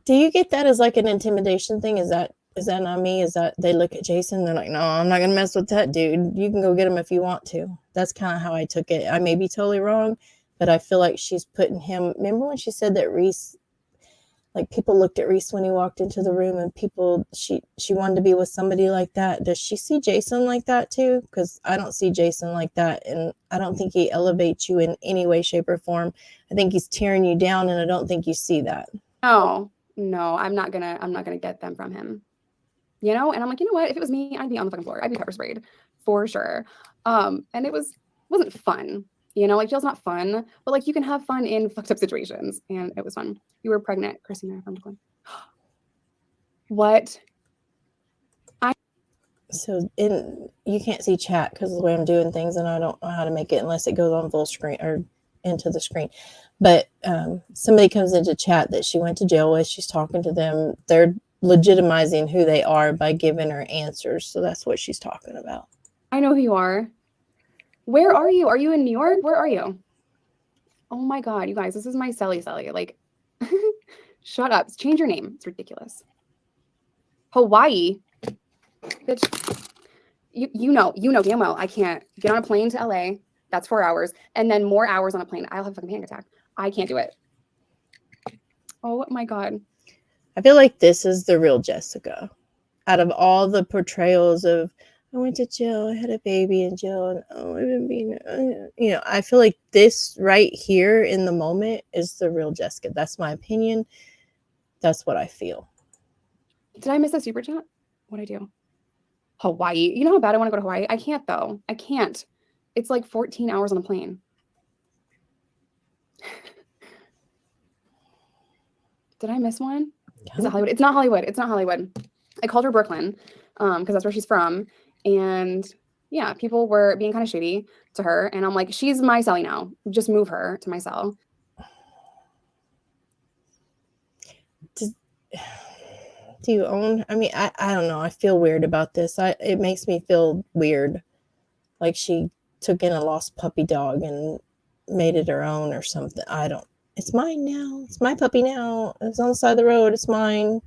Do you get that as like an intimidation thing? Is that not me? Is that they look at Jason? They're like, no, I'm not going to mess with that dude. You can go get him if you want to. That's kind of how I took it. I may be totally wrong, but I feel like she's putting him. Remember when she said that Reese Like people looked at Reese when he walked into the room, and she wanted to be with somebody like that. Does she see Jason like that too? Because I don't see Jason like that, and I don't think he elevates you in any way, shape, or form. I think he's tearing you down, and I don't think you see that. No, I'm not gonna get them from him. You know, and I'm like, you know what? If it was me, I'd be on the fucking floor. I'd be pepper sprayed for sure. And it wasn't fun. You know, like jail's not fun, but like you can have fun in fucked up situations, and it was fun. You were pregnant, Christina from Brooklyn. What? So you can't see chat because of the way I'm doing things, and I don't know how to make it unless it goes on full screen or into the screen. But somebody comes into chat that she went to jail with. She's talking to them. They're legitimizing who they are by giving her answers. So that's what she's talking about. I know who you are. Where are you? Are you in New York? Where are you? Oh my God, you guys, this is my Sally. Like, shut up. Change your name. It's ridiculous. Hawaii. Bitch. You know damn well I can't get on a plane to LA. That's 4 hours. And then more hours on a plane. I'll have a fucking panic attack. I can't do it. Oh my God. I feel like this is the real Jessica. Out of all the portrayals of, I went to jail, I had a baby in jail, and I've been being, I feel like this right here in the moment is the real Jessica. That's my opinion. That's what I feel. Did I miss a super chat? What'd I do? Hawaii. You know how bad I want to go to Hawaii? I can't though. I can't. It's like 14 hours on a plane. Did I miss one? Is it Hollywood? It's not Hollywood. It's not Hollywood. I called her Brooklyn because that's where she's from. And yeah, people were being kind of shitty to her. And I'm like, she's my cellie now. Just move her to my cell. Do you own? I mean, I don't know. I feel weird about this. It makes me feel weird. Like she took in a lost puppy dog and made it her own or something. It's mine now. It's my puppy now. It's on the side of the road. It's mine.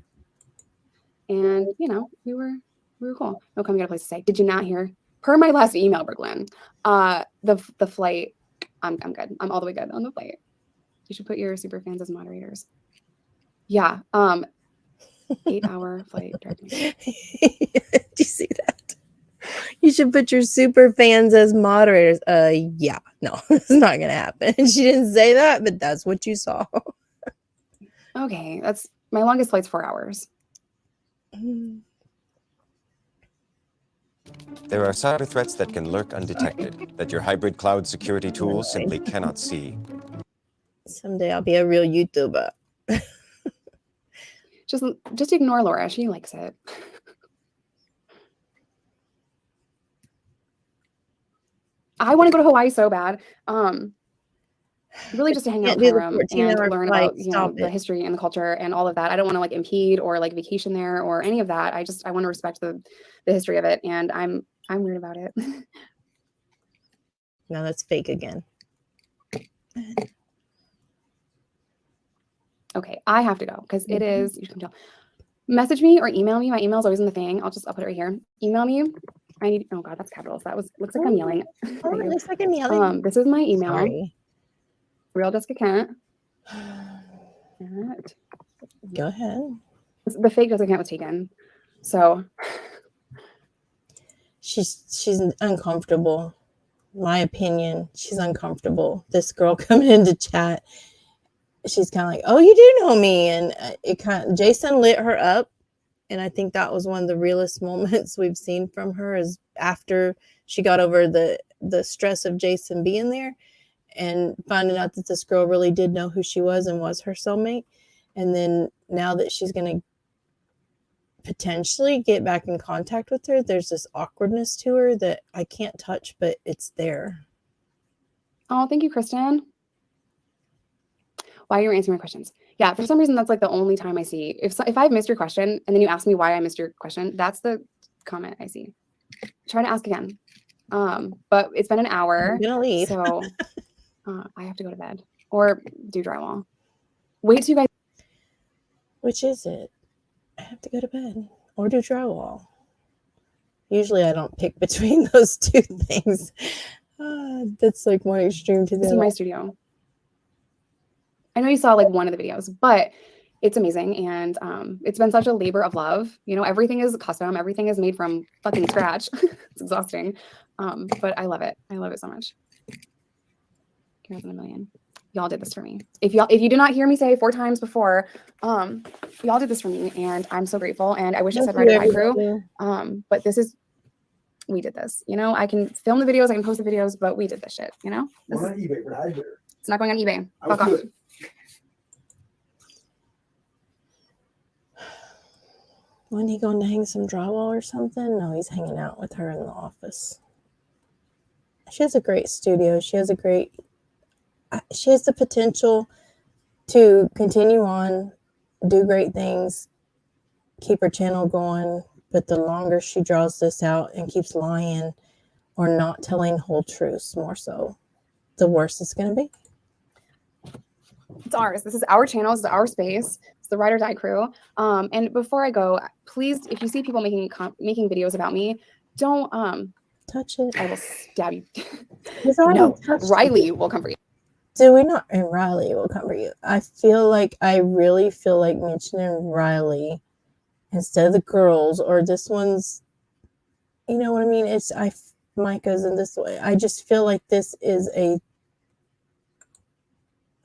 And we were cool. No, come, we got a place to stay. Did you not hear? Per my last email, Brooklyn, the flight. I'm good. I'm all the way good on the flight. You should put your super fans as moderators. Yeah. 8-hour flight. Do you see that? You should put your super fans as moderators. Yeah, no, it's not gonna happen. She didn't say that, but that's what you saw. Okay, that's my longest flight's 4 hours. There are cyber threats that can lurk undetected, that your hybrid cloud security tools simply cannot see. Someday I'll be a real YouTuber. Just ignore Laura. She likes it. I want to go to Hawaii so bad. Really just to hang out in the room and learn about the history and the culture and all of that. I don't want to like impede or like vacation there or any of that. I want to respect the history of it, and I'm weird about it. No, that's fake again. Okay, I have to go because it is. You can tell. Message me or email me. My email's always in the thing. I'll put it right here. Email me. I need. Oh God, that's capitals. Looks like I'm yelling. Oh, it looks like I'm yelling. This is my email. Sorry. Real Jessica Kent. Go ahead. The fake Jessica Kent was taken, so she's uncomfortable. My opinion, she's uncomfortable. This girl coming into chat, she's kind of like, "Oh, you do know me," and Jason lit her up, and I think that was one of the realest moments we've seen from her is after she got over the stress of Jason being there. And finding out that this girl really did know who she was and was her soulmate. And then now that she's going to potentially get back in contact with her, there's this awkwardness to her that I can't touch, but it's there. Oh, thank you, Kristen. Why you're answering my questions. Yeah, for some reason, that's like the only time I see. If I've missed your question and then you ask me why I missed your question, that's the comment I see. Try to ask again. But it's been an hour. I'm gonna leave. So I have to go to bed or do drywall. Wait till you guys. Which is it? I have to go to bed or do drywall. Usually I don't pick between those two things. That's like one extreme to the other. This is my studio. I know you saw like one of the videos, but it's amazing. And it's been such a labor of love. You know, everything is custom. Everything is made from fucking scratch. It's exhausting. But I love it. I love it so much. Here's a million. Y'all did this for me. If you did not hear me say 4 times before, y'all did this for me, and I'm so grateful. And I wish it said Ride or Die Crew. But we did this. You know, I can film the videos, I can post the videos, but we did this shit. You know, We're on eBay for the high bidder. It's not going on eBay. I was Fuck off. good. Wasn't he going to hang some drywall or something? No, he's hanging out with her in the office. She has a great studio. She has the potential to continue on, do great things, keep her channel going. But the longer she draws this out and keeps lying or not telling whole truths, more so, the worse it's going to be. It's ours. This is our channel. This is our space. It's the Ride or Die Crew. And before I go, please, if you see people making videos about me, don't touch it. I will stab you. No, Riley will come for you. Do we not? And Riley will come for you. I really feel like mentioning Riley instead of the girls, or this one's, you know what I mean? Micah's in this way. I just feel like this is a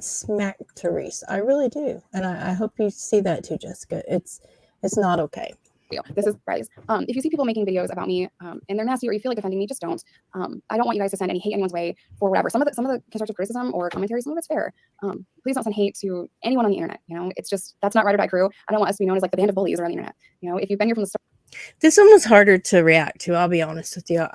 smack to Reese. I really do. And I hope you see that too, Jessica. It's not okay. This is Riley's. If you see people making videos about me and they're nasty or you feel like offending me, just don't. I don't want you guys to send any hate anyone's way for whatever. Some of the constructive criticism or commentary, some of it's fair. Please don't send hate to anyone on the internet. You know, it's just, that's not Ride or Die Crew. I don't want us to be known as like the band of bullies around the internet. You know, if you've been here from the start. This one was harder to react to. I'll be honest with you.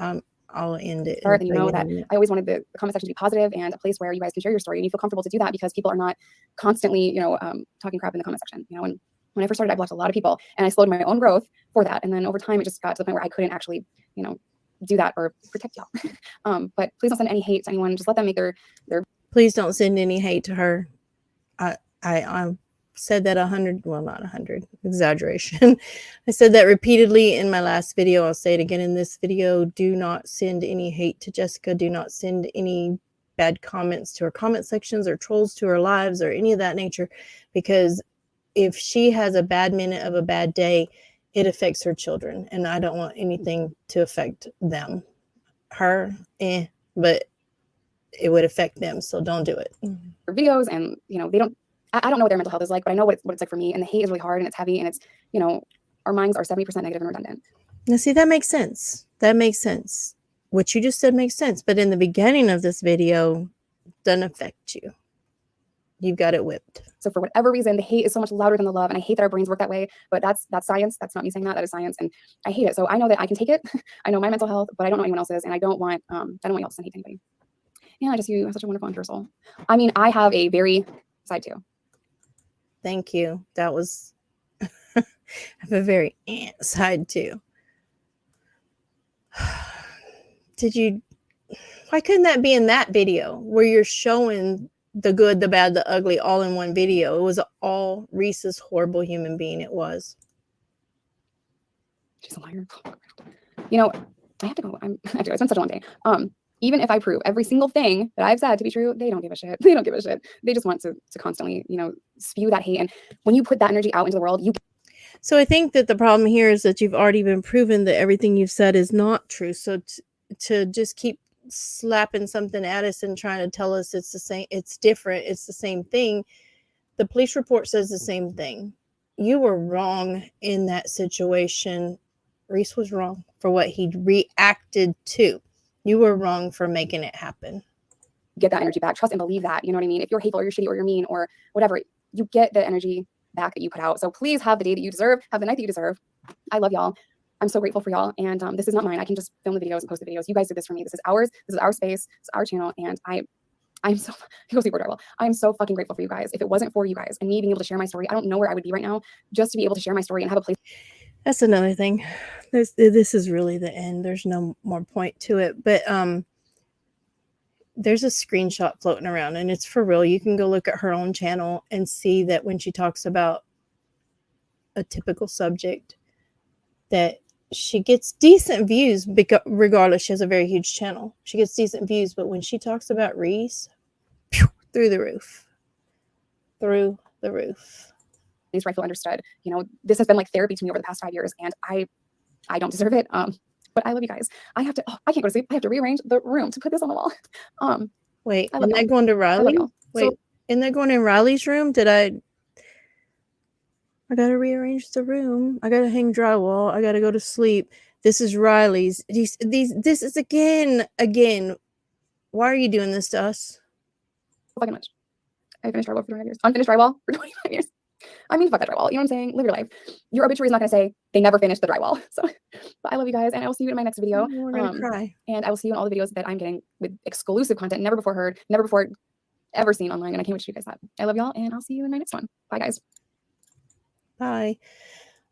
I'll end it. Then you know that I always wanted the comment section to be positive and a place where you guys can share your story and you feel comfortable to do that because people are not constantly, you know, talking crap in the comment section. You know, and when I first started, I blocked a lot of people and I slowed my own growth for that. And then over time, it just got to the point where I couldn't actually, you know, do that or protect y'all. But please don't send any hate to anyone. Just let them make their. Please don't send any hate to her. I said that 100, well, not 100, exaggeration. I said that repeatedly in my last video. I'll say it again in this video. Do not send any hate to Jessica. Do not send any bad comments to her comment sections or trolls to her lives or any of that nature, because if she has a bad minute of a bad day, it affects her children. And I don't want anything to affect them. Her, but it would affect them. So don't do it. Videos and, you know, I don't know what their mental health is like, but I know what it's like for me. And the hate is really hard and it's heavy and it's, you know, our minds are 70% negative and redundant. Now, see, that makes sense. That makes sense. What you just said makes sense. But in the beginning of this video, doesn't affect you. You've got it whipped. So for whatever reason, the hate is so much louder than the love. And I hate that our brains work that way, but that's science. That's not me saying that. That is science. And I hate it. So I know that I can take it. I know my mental health, but I don't know anyone else's. And I don't want y'all to send hate to anybody. Yeah, you have such a wonderful and pure soul. I mean, I have a very side too. Thank you. That was I have a very side too. Why couldn't that be in that video where you're showing the good, the bad, the ugly all in one video? It was all Reese's horrible human being. It was. She's a liar. You know, I have to go. It's been such a long day. Even if I prove every single thing that I've said to be true, they don't give a shit. They don't give a shit. They just want to constantly, you know, spew that hate. And when you put that energy out into the world, So I think that the problem here is that you've already been proven that everything you've said is not true. So to just keep slapping something at us and trying to tell us it's the same, it's different, it's the same thing. The police report says the same thing. You were wrong in that situation. Reese was wrong for what he reacted to. You were wrong for making it happen. Get that energy back. Trust and believe that. You know what I mean? If you're hateful or you're shitty or you're mean or whatever, you get the energy back that you put out. So please have the day that you deserve. Have the night that you deserve. I love y'all. I'm so grateful for y'all. And this is not mine. I can just film the videos and post the videos. You guys did this for me. This is ours. This is our space. It's our channel. And I'm so I'm so fucking grateful for you guys. If it wasn't for you guys and me being able to share my story, I don't know where I would be right now just to be able to share my story and have a place. That's another thing. This is really the end. There's no more point to it. But there's a screenshot floating around and it's for real. You can go look at her own channel and see that when she talks about a typical subject, that she gets decent views regardless. She has a very huge channel. She gets decent views, but when she talks about Reese, through the roof. least where I feel understood. You know, this has been like therapy to me over the past 5 years, and I don't deserve it. But I love you guys. I can't go to sleep. I have to rearrange the room to put this on the wall. Wait, I love isn't that y'all. going to I love Riley? y'all. Wait, So isn't that going in Riley's room? I gotta rearrange the room. I gotta hang drywall. I gotta go to sleep. This is Riley's. This is again. Why are you doing this to us? fucking much. I finished drywall for 25 years. Unfinished drywall for 25 years. I mean, fuck that drywall. You know what I'm saying? Live your life. Your obituary is not going to say they never finished the drywall. So, but I love you guys, and I will see you in my next video. We're gonna cry. And I will see you in all the videos that I'm getting with exclusive content, never before heard, never before ever seen online. And I can't wait to show you guys that. I love y'all, and I'll see you in my next one. Bye, guys. Bye.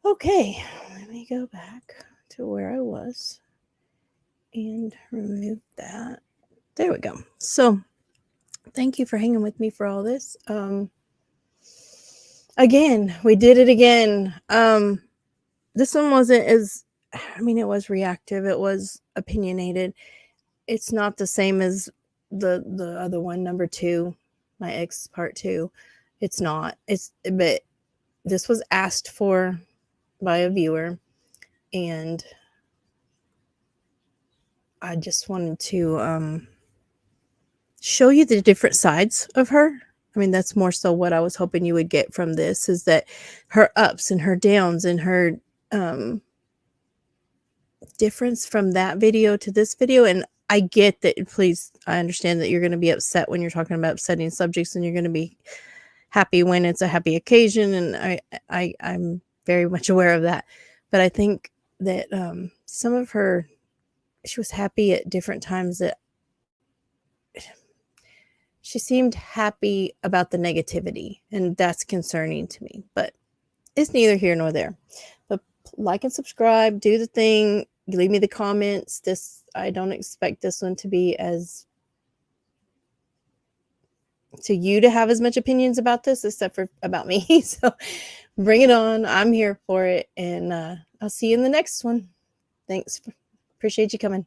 Okay, let me go back to where I was and remove that. There we go. So, thank you for hanging with me for all this. Again, we did it again. This one wasn't as, I mean, it was reactive. It was opinionated. It's not the same as the other one, number 2, my ex part 2. It's not. But this was asked for by a viewer, and I just wanted to show you the different sides of her. I mean, that's more so what I was hoping you would get from this, is that her ups and her downs and her difference from that video to this video. And I get that, please, I understand that you're going to be upset when you're talking about upsetting subjects, and you're going to be happy when it's a happy occasion. And I'm very much aware of that. But I think that some of her, she was happy at different times, that she seemed happy about the negativity, and that's concerning to me, but it's neither here nor there. But like and subscribe, do the thing, leave me the comments. I don't expect this one to be as, to you to have as much opinions about this, except for about me. So bring it on. I'm here for it. And I'll see you in the next one. Thanks. Appreciate you coming.